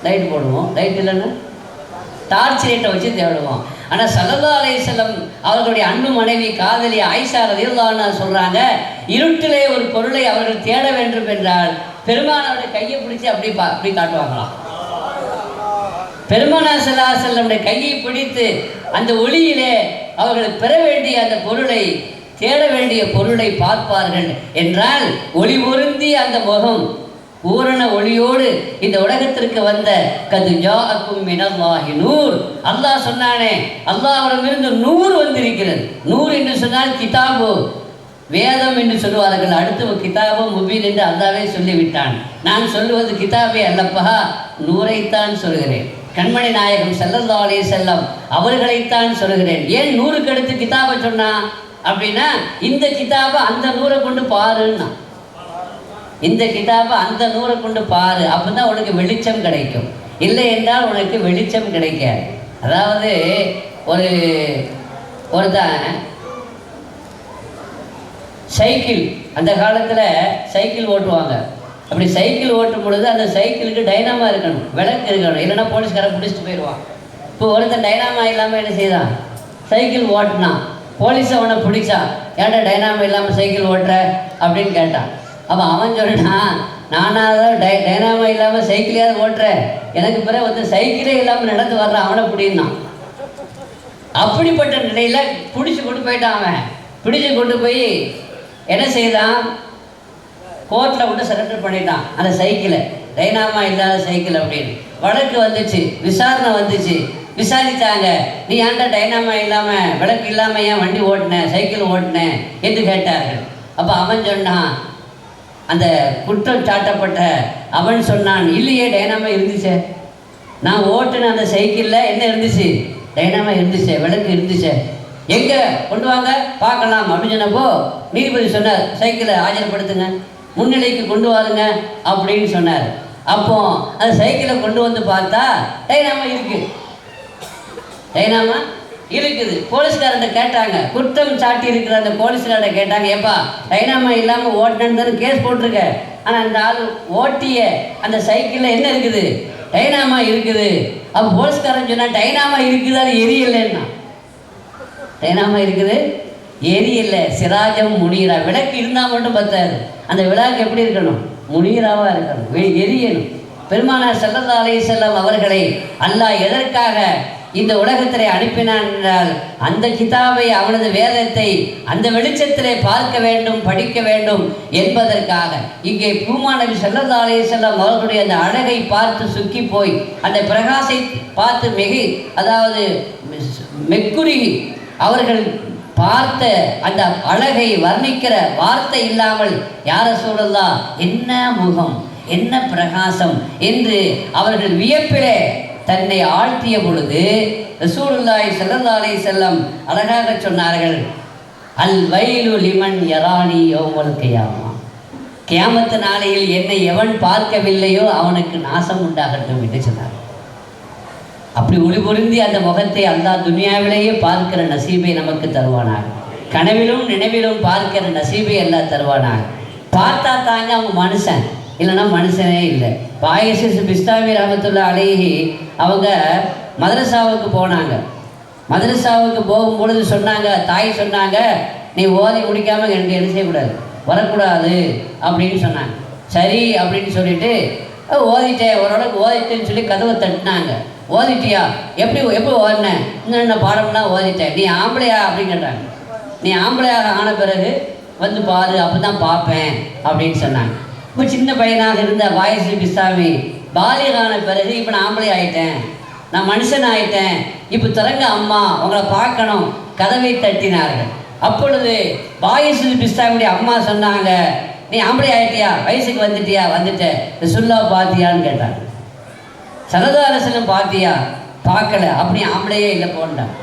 லைட் போடுவோம், லைட் இல்லைன்னா டார்ச் லைட்டை வச்சு தேடுவோம். ஆனால் ஸல்லல்லாஹு அலைஹி வஸல்லம் அவர்களுடைய அன்பு மனைவி காதலி ஆயிஷா ரலியல்லாஹு அன்ஹா சொல்கிறாங்க, இருட்டிலே ஒரு பொருளை அவர்கள் தேட வேண்டும் என்றால் பெருமானாருடைய கையை பிடிச்சி அப்படி காட்டுவாங்களாம். பெருமானார் ஸல்லல்லாஹு அலைஹி வஸல்லம் கையை பிடித்து அந்த ஒளியிலே அவர்கள் பெற வேண்டிய அந்த பொருளை, தேட வேண்டிய பொருளை பார்ப்பார்கள். என்றால் ஒளி பொருந்திய அந்த முகம் பூரண ஒளியோடு இந்த உலகத்திற்கு வந்த கது ஜாஅக்கும் மினல்லாஹி நூர். அல்லாஹ் சொன்னானே, அல்லாஹ்விடமிருந்து நூறு வந்திருக்கிறது. நூறு என்று சொன்னால் கிதாபு, வேதம் என்று சொல்லுவார்கள். அடுத்து கிதாபும் முபீன் என்று அல்லாவே சொல்லிவிட்டான். நான் சொல்லுவது கிதாபே அல்லப்பா, நூரைத்தான் சொல்கிறேன். கண்மணி நாயகம் ஸல்லல்லாஹு அலைஹி வஸல்லம் அவர்களைத்தான் சொல்கிறேன். ஏன் நூறுக்கு அடுத்து கிதாபை சொன்னா அப்படின்னா, இந்த கிதாபை அந்த நூறை கொண்டு பாருன்னா, இந்த கிதாபை அந்த நூறை கொண்டு பாரு, அப்பதான் உனக்கு வெளிச்சம் கிடைக்கும். இல்லை என்றால் உனக்கு வெளிச்சம் கிடைக்காது. அதாவது ஒருத்தன் சைக்கிள், அந்த காலத்தில் சைக்கிள் ஓட்டுவாங்க. அப்படி சைக்கிள் ஓட்டும் பொழுது அந்த சைக்கிளுக்கு டைனாமா இருக்கணும், விளக்கு இருக்கணும், இல்லைன்னா போலீஸ்காரன் பிடிச்சிட்டு போயிடுவான். இப்போ ஒருத்தன் டைனாமா இல்லாமல் என்ன செய்தான், சைக்கிள் ஓட்டினான். போலீஸ் அவனை பிடிச்சான். ஏன்டா டைனாமா இல்லாமல் சைக்கிள் ஓட்டுற அப்படின்னு கேட்டான். அப்போ அவன் சொன்னான், நானாவது டைனாமா இல்லாமல் சைக்கிளையாவது ஓட்டுறேன், எனக்கு பிறகு வந்து சைக்கிளே இல்லாமல் நடந்து வர்றான், அவனை பிடினான். அப்படிப்பட்ட நிலையில் பிடிச்சி கொண்டு போயிட்டான். அவன் பிடிச்சி கொண்டு போய் என்ன செய்தான், கோர்ட்டில் விட்டு சரண்டர் பண்ணிட்டான் அந்த சைக்கிளை, டைனாமா இல்லாத சைக்கிள் அப்படின்னு. வழக்கு வந்துச்சு, விசாரணை வந்துச்சு, விசாரித்தாங்க. நீ ஏன்டா டைனாமா இல்லாமல் விளக்கு இல்லாமல் ஏன் வண்டி ஓட்டினேன், சைக்கிள் ஓட்டினேன் என்று கேட்டார்கள். அப்போ அவன் சொன்னான், அந்த குற்றம் சாட்டப்பட்ட அவன் சொன்னான், இல்லையே டைனாமா இருந்துச்சு, நான் ஓட்டுன அந்த சைக்கிளில் என்ன இருந்துச்சு, டைனாமா இருந்துச்சு, விளக்கு இருந்துச்சு, எங்கே கொண்டு வாங்க பார்க்கலாம் அப்படின்னு சொன்னப்போ நீதிபதி சொன்னார், சைக்கிளை ஆஜர்படுத்துங்க, முன்னிலைக்கு கொண்டு வாருங்க அப்படின்னு சொன்னார். அப்போ அந்த சைக்கிளை கொண்டு வந்து பார்த்தா டைனாமா இருக்கு, டைனாமா இருக்குது. போலீஸ்காரர்கிட்ட கேட்டாங்க, குற்றம் சாட்டி இருக்கிற அந்த போலீஸ்காரர்கிட்ட கேட்டாங்க, ஏப்பா டைனாமா இல்லாமல் ஓட்டினு தானே கேஸ் போட்டிருக்க, ஆனால் அந்த ஆள் ஓட்டிய அந்த சைக்கிளில் என்ன இருக்குது, டைனாமா இருக்குது. அப்போ போலீஸ்காரன் சொன்னால் டைனாமா இருக்குது, அது எரியலைன்னா. டைனாமா இருக்குது, எரியலை, சிராஜம் முனீரா, விளக்கு இருந்தால் மட்டும் பத்தாது, அந்த விளக்கு எப்படி இருக்கணும், முனீராவாக இருக்கணும், எரியணும். பெருமானார் ஸல்லல்லாஹு அலைஹி வஸல்லம் அவர்களை அல்லாஹ் எதற்காக இந்த உலகத்திலே அனுப்பினான் என்றால், அந்த கிதாபை, அவனது வேதத்தை அந்த வெளிச்சத்திலே பார்க்க வேண்டும், படிக்க வேண்டும் என்பதற்காக. இங்கே பூமா நபி ஸல்லல்லாஹு அலைஹி வஸல்லம் அவர்களுடைய அந்த அழகை பார்த்து சுக்கி போய், அந்த பிரகாசை பார்த்து அதாவது மெக்குருகி அவர்கள் பார்த்த அந்த அழகை வர்ணிக்கிற வார்த்தை இல்லாமல், யா ரசூலல்லாஹ் என்ன முகம், என்ன பிரகாசம் என்று அவர்கள் வியப்பிலே தன்னை ஆழ்த்திய பொழுது ரசூலுல்லாஹி ஸல்லல்லாஹு அலைஹி வஸல்லம் அழகாக சொன்னார்கள், அல் வைலு லிமன் யரானி யௌமல் கியாமா, கியாமத்து நாளையில் என்னை எவன் பார்க்கவில்லையோ அவனுக்கு நாசம் உண்டாகட்டும் என்று சொன்னார். அப்படி ஒளி பொருந்தி அந்த முகத்தை அல்லாஹ் துனியாவிலேயே பார்க்கிற நசீபை நமக்கு தருவானாக, கனவிலும் நினைவிலும் பார்க்கிற நசீபை அல்லாஹ் தருவானாக. பார்த்தா தாங்க அவங்க மனுஷன், இல்லைன்னா மனுஷனே இல்லை. பாயசிஸ் பிஸ்தாமி ரஹ்மத்துல்லாஹி அலைஹி அவங்க மதரசாவுக்கு போனாங்க. மதரசாவுக்கு போகும்பொழுது சொன்னாங்க, தாய் சொன்னாங்க, நீ ஓதி முடிக்காமல் எனக்கு என்ன செய்யக்கூடாது, வரக்கூடாது அப்படின்னு சொன்னாங்க. சரி அப்படின்னு சொல்லிட்டு ஓதிட்டேன், ஓரளவுக்கு ஓதிட்டேன்னு சொல்லி கதவை தட்டினாங்க. ஓதிட்டியா, எப்படி ஓதினேன், இன்னும் பாடம்லாம் ஓதிட்டேன், நீ ஆம்பளையா அப்படின்னு கேட்டாங்க. நீ ஆம்பளையாக ஆன பிறகு வந்து பாரு, அப்போ தான் பார்ப்பேன் அப்படின்னு சொன்னாங்க. இப்போ சின்ன பையனாக இருந்த வாயசி பிஸ்தாமி பாலிகான பிறகு இப்போ நான் ஆம்பளை ஆகிட்டேன், நான் மனுஷன் ஆகிட்டேன், இப்போ திறங்க அம்மா உங்களை பார்க்கணும், கதவை தட்டினார்கள். அப்பொழுது வாயசி பிஸ்தாமியுடைய அம்மா சொன்னாங்க, நீ ஆம்பளை ஆகிட்டியா, வயசுக்கு வந்துட்டியா, வந்துட்டேன், ரசூலுல்லாஹ் பார்த்தியான்னு கேட்டாங்க. ஸல்லல்லாஹு அலைஹி வஸல்லம் பார்த்தியா, பார்க்கல, அப்படி ஆம்பளையே இல்லை போன்றான்.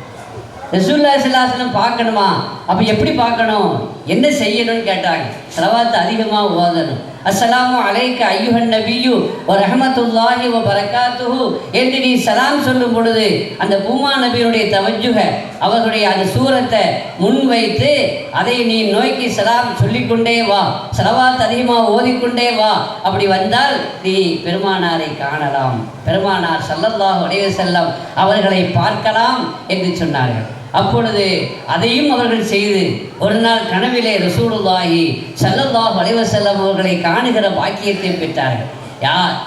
ரசூலுல்லாஹி ஸல்லல்லாஹு அலைஹி வஸல்லம் பார்க்கணுமா, அப்போ எப்படி பார்க்கணும், என்ன செய்யணும்னு கேட்டாங்க. ஸலவாத் அதிகமாக ஓதணும். அஸ்ஸலாமு அலைக்க ஐயுஹன் நபியு வ ரஹ்மத்துல்லாஹி வ பரக்காத்துஹு என்று நீ சலாம் சொல்லும் பொழுது அந்த பூமா நபியுடைய தவஜ்ஜுஹ, அவர்களுடைய அந்த சூரத்தை முன்வைத்து அதை நீ நோக்கி சலாம் சொல்லிக்கொண்டே வா, ஸலவாத் அதிகமாக ஓதிக்கொண்டே வா. அப்படி வந்தால் நீ பெருமானாரை காணலாம், பெருமானார் ஸல்லல்லாஹு அலைஹி வஸல்லம் அவர்களை பார்க்கலாம் என்று சொன்னார்கள். அப்பொழுது அதையும் அவர்கள் செய்து ஒரு நாள் கனவிலே ரசூலுல்லாஹி ஸல்லல்லாஹு அலைஹி வஸல்லம் அவர்களை காணுகிற பாக்கியத்தை பெற்றார்கள்.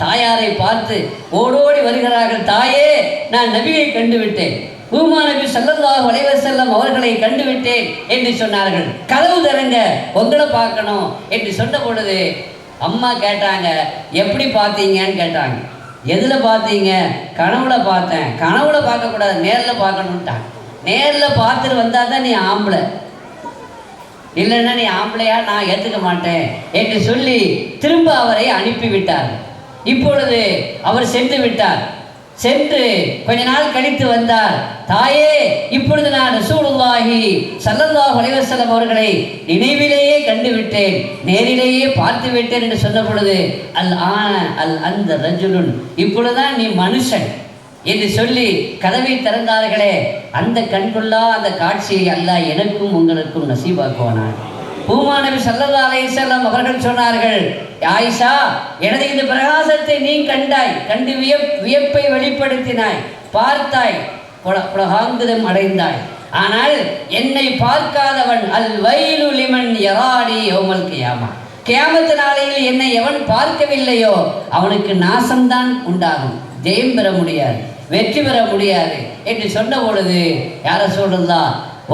தாயாரை பார்த்து ஓடோடி வருகிறார்கள், தாயே நான் நபியை கண்டுவிட்டேன், பூமா நபி ஸல்லல்லாஹு அலைஹி வஸல்லம் அவர்களை கண்டுவிட்டேன் என்று சொன்னார்கள். கதவு திறங்க, உங்களை பார்க்கணும் என்று சொன்ன பொழுது அம்மா கேட்டாங்க, எப்படி பார்த்தீங்கன்னு கேட்டாங்க. எதில் பார்த்தீங்க, கனவுல பார்த்தேன். கனவுல பார்க்கக்கூடாது, நேரில் பார்க்கணுன்ட்டாங்க. நேரில் பார்த்துட்டு வந்தால் தான் நீ ஆம்பளை, இல்லைன்னா நீ ஆம்பளையா நான் ஏற்றுக்க மாட்டேன் என்று சொல்லி திரும்ப அவரை அனுப்பிவிட்டார். இப்பொழுது அவர் சென்று விட்டார். சென்று கொஞ்ச நாள் கழித்து வந்தார். தாயே, இப்பொழுது நான் ரசூலுல்லாஹி ஸல்லல்லாஹு அலைஹி வஸல்லம் அவர்களை நினைவிலேயே கண்டுவிட்டேன், நேரிலேயே பார்த்து விட்டேன் என்று சொன்ன பொழுது அந்த ரஜுலுன், இப்பொழுதுதான் நீ மனுஷன் என்று சொல்லி கதவை திறந்தார்களே, அந்த கண்கொள்ளா அந்த காட்சியை அல்லாஹ் எனக்கும் உங்களுக்கும் நசீபாக்குவானான். பூமாநபி ஸல்லல்லாஹு அலைஹி வஸல்லம் அவர்கள் சொன்னார்கள், ஆயிஷா, எனது இந்த பிரகாசத்தை நீ கண்டாய், கண்டு வியப்பை வெளிப்படுத்தினாய், பார்த்தாய், பிரகாங்கிதம் அடைந்தாய். ஆனால் என்னை பார்க்காதவன் அல் வைலு லிமன் யரானி யௌமல் கியாமா, கியாமத் நாளையில் என்னை எவன் பார்க்கவில்லையோ அவனுக்கு நாசம்தான் உண்டாகும், ஜெயம் பெற முடியாது, வெற்றி பெற முடியாது என்று சொன்ன பொழுது, யார சொல்றதா,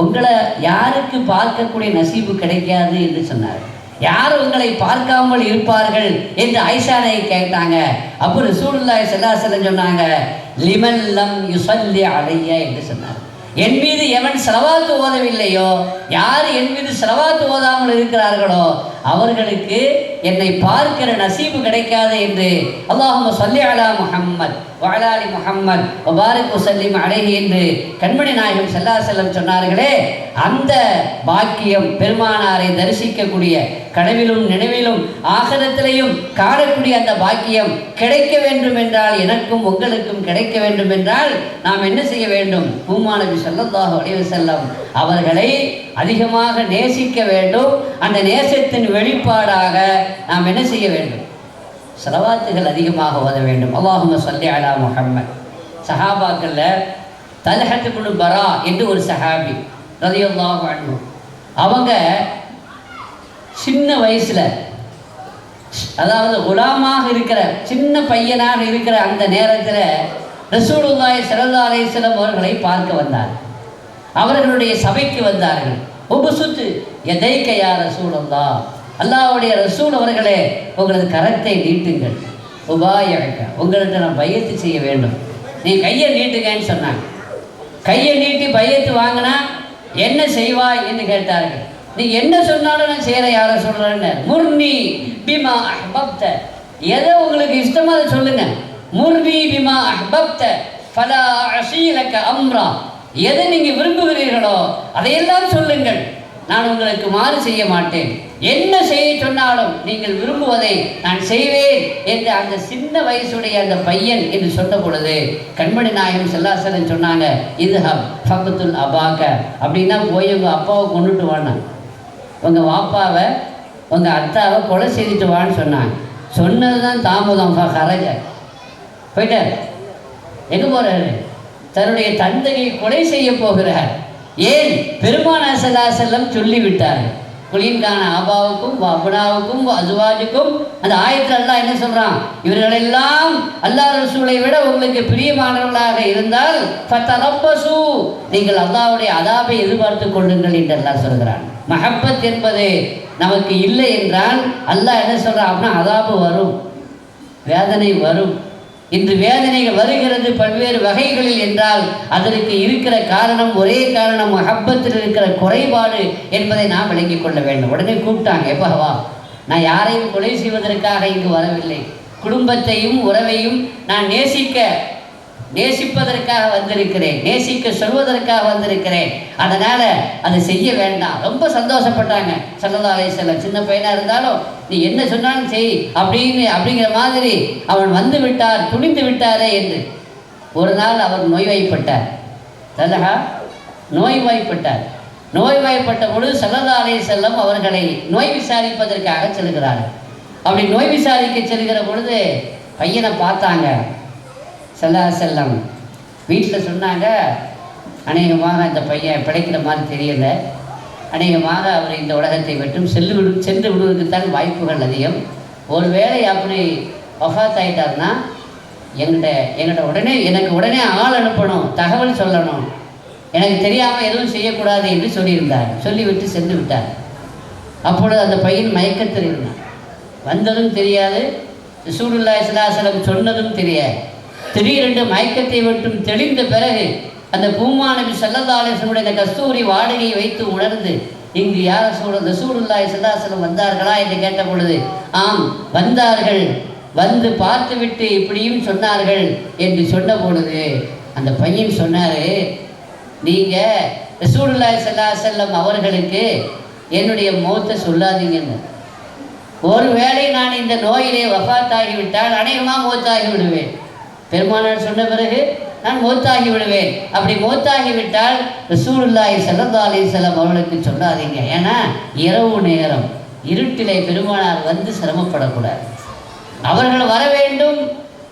உங்களை யாருக்கு பார்க்கக்கூடிய நசீபு கிடைக்காது என்று சொன்னார். யார் உங்களை பார்க்காமல் இருப்பார்கள் என்று ஆயிஷானை கேட்டாங்க. அப்போ ரசூலுல்லாஹி ஸல்லல்லாஹு அலைஹி வஸல்லம் சொன்னாங்க, லிமன் லம் யுஸல்லி அலைய என்று சொன்னார். என் மீது எவன் ஸலவாத் ஓதவில்லையோ, யார் என் மீது ஸலவாத் ஓதாமல் இருக்கிறார்களோ அவர்களுக்கு என்னை பார்க்கிற நசீபு கிடைக்காது என்று அல்லாஹும்ம ஸல்லி அலா முஹம்மத் வ அலா ஆலி முஹம்மத் வ பாரிக் வஸல்லிம் அலைஹி என்று கண்மணி நாயகம் ஸல்லல்லாஹு அலைஹி வஸல்லம் சொன்னார்களே, அந்த பாக்கியம் பெருமானாரை தரிசிக்கக்கூடிய, கனவிலும் நினைவிலும் ஆகிரத்திலையும் காணக்கூடிய அந்த பாக்கியம் கிடைக்க வேண்டும் என்றால், எனக்கும் உங்களுக்கும் கிடைக்க வேண்டும் என்றால் நாம் என்ன செய்ய வேண்டும்? பூமாநபி ஸல்லல்லாஹு அலைஹி வஸல்லம் அவர்களை அதிகமாக நேசிக்க வேண்டும். அந்த நேசத்தின் வெளிப்பாடாக நாம் என்ன செய்ய வேண்டும்? ஸலவாத்துகள் அதிகமாக ஓத வேண்டும். அல்லாஹும்ம ஸல்லி அலா முஹம்மத். சஹாபாக்கள்ல தல்ஹத் இப்னு பரா என்று ஒரு சஹாபி ரலியல்லாஹு அன்ஹு, அவங்க சின்ன வயசுல, அதாவது குலாமாக இருக்கிற சின்ன பையனாக இருக்கிற அந்த நேரத்தில் ரசூலுல்லாஹி ஸல்லல்லாஹு அலைஹி வஸல்லம் அவர்களை பார்க்க வந்தார். அவர்களுடைய சபைக்கு வந்தார்கள். உபசுத்து எதைக்க யா ரசூலுல்லாஹ், அல்லாஹ்வுடைய ரசூல் அவர்களே, உங்களது கரத்தை நீட்டுங்கள். உபாயக்க, உங்கள்கிட்ட நான் பையத்து செய்ய வேண்டும், நீ கையை நீட்டுங்கன்னு சொன்னாங்க. கையை நீட்டி பையத்து வாங்கினா என்ன செய்வாய் என்று கேட்டார்கள். நீ என்ன சொன்னாலும் நான் செய்கிறேன், யாரை சொல்கிறேன்னு. முர்னி பிமா அஹ்பப்த, எதை உங்களுக்கு இஷ்டமோ அதை சொல்லுங்க. முர்னி பிமா அஹ்பப்த ஃபலா அஸீலக அம்ரா, எதை நீங்கள் விரும்புகிறீர்களோ அதையெல்லாம் சொல்லுங்கள், நான் உங்களுக்கு மாறு செய்ய மாட்டேன். என்ன செய்ய சொன்னாலும் நீங்கள் விரும்புவதை நான் செய்வேன் என்று அந்த சின்ன வயசுடைய அந்த பையன் என்று சொன்ன பொழுது கண்மணி நாயகம் ஸல்லல்லாஹு அலைஹி வஸல்லம் சொன்னாங்க, இதுஹப் ஃபக்துல் அபாக, அப்படின்னா போய் உங்கள் அப்பாவை கொண்டுட்டு வாங்க, உங்கள் வாப்பாவை உங்கள் அத்தாவை கொலை செய்துட்டு வான்னு சொன்னாங்க. சொன்னது தான் தாமதம். ஹரஜ போயிட்டார். எங்கே போகிறாரு? தன்னுடைய தந்தையை கொலை செய்ய போகிறார். ஏன்? பெருமானார் ஸல்லல்லாஹு அலைஹி வஸல்லம் சொல்லிவிட்டார். குலீன்கான ஆபாவுக்கும் அபுனாவுக்கும் அசுவாஜுக்கும் அந்த ஆயத்தில் அல்லாஹ் என்ன சொல்கிறான்? இவர்களெல்லாம் அல்லாஹ் ரசூலை விட உங்களுக்கு பிரியமானவர்களாக இருந்தால் ஃபதரப்பசு, நீங்கள் அல்லாஹ்வுடைய அதாபை எதிர்பார்த்து கொள்ளுங்கள் என்று அல்லாஹ் சொல்கிறான். மஹப்பத் என்பது நமக்கு இல்லை என்றால் அல்லாஹ் என்ன சொல்கிறான் அப்படின்னா, அதாபு வரும், வேதனை வரும். இன்று வேதனைகள் வருகிறது பல்வேறு வகைகளில் என்றால் அதற்கு இருக்கிற காரணம், ஒரே காரணம், மஹப்பத்தில் இருக்கிற குறைபாடு என்பதை நாம் விளங்கிக் கொள்ள வேண்டும். உடனே கூப்பிட்டாங்க, எப்பா வா, நான் யாரையும் கொலை செய்வதற்காக இங்கு வரவில்லை, குடும்பத்தையும் உறவையும் நான் நேசிப்பதற்காக வந்திருக்கிறேன், நேசிக்க சொல்வதற்காக வந்திருக்கிறேன், அதனால் அதை செய்ய வேண்டாம். ரொம்ப சந்தோஷப்பட்டாங்க ஸல்லல்லாஹு அலைஹி வஸல்லம். சின்ன பையனாக இருந்தாலும் நீ என்ன சொன்னாலும் செய் அப்படிங்கிற மாதிரி அவன் வந்து விட்டார், துணிந்து விட்டாரே என்று. ஒரு நாள் அவர் நோய்வாய்ப்பட்டார். தல்ஹா நோய்வாய்ப்பட்டார். நோய்வாய்ப்பட்ட பொழுது ஸல்லல்லாஹு அலைஹி வஸல்லம் அவர்களை நோய் விசாரிப்பதற்காக செல்கிறார்கள். அப்படி நோய் விசாரிக்க செல்கிற பொழுது பையனை பார்த்தாங்க ஸல்லல்லாஹு அலைஹி வஸல்லம். வீட்டில் சொன்னாங்க, அநேகமாக இந்த பையன் பிழைக்கிற மாதிரி தெரியல, அநேகமாக அவர் இந்த உலகத்தை விட்டும் சென்று விடுவதற்குத்தான் வாய்ப்புகள் அதிகம். ஒரு வேளை அப்படி வஃபாத் ஆகிட்டார்னா எனக்கு உடனே ஆள் அனுப்பணும், தகவல் சொல்லணும், எனக்கு தெரியாமல் எதுவும் செய்யக்கூடாது என்று சொல்லியிருந்தார். சொல்லிவிட்டு சென்று விட்டார். அப்பொழுது அந்த பையன் மயக்கத்தில் இருந்தான். வந்ததும் தெரியாது, ரசூலுல்லாஹி ஸல்லல்லாஹு அலைஹி வஸல்லம் சொன்னதும் தெரியாது. திடீரென்று மயக்கத்தை விட்டும் தெளிந்த பிறகு அந்த பூமாநபி ஸல்லல்லாஹு அலைஹி வஸல்லம் இந்த கஸ்தூரி வாடகையை வைத்து உணர்ந்து இங்கு யார் ரசூலுல்லாஹி ஸல்லல்லாஹு அலைஹி வஸல்லம் வந்தார்களா என்று கேட்ட பொழுது ஆம் வந்தார்கள், வந்து பார்த்துவிட்டு இப்படியும் சொன்னார்கள் என்று சொன்ன பொழுது அந்த பையன் சொன்னார், நீங்கள் ரசூலுல்லாஹி ஸல்லல்லாஹு அலைஹி வஸல்லம் அவர்களுக்கு என்னுடைய மௌத்தை சொல்லாதீங்கன்னு. ஒருவேளை நான் இந்த நோயிலே வஃபாத்தாகிவிட்டால் அநேகமாக மௌத்தாகி விடுவேன். பெருமானார் சொன்ன பிறகு நான் மௌத்தாகி விடுவேன். அப்படி மௌத்தாகிவிட்டால் ரசூலுல்லாஹி ஸல்லல்லாஹு அலைஹி வஸல்லம் அவர்களுக்கு சொல்லாதீங்க. ஏன்னா இரவு நேரம், இருட்டிலே பெருமானார் வந்து சிரமப்படக்கூடாது. அவர்கள் வர வேண்டும்,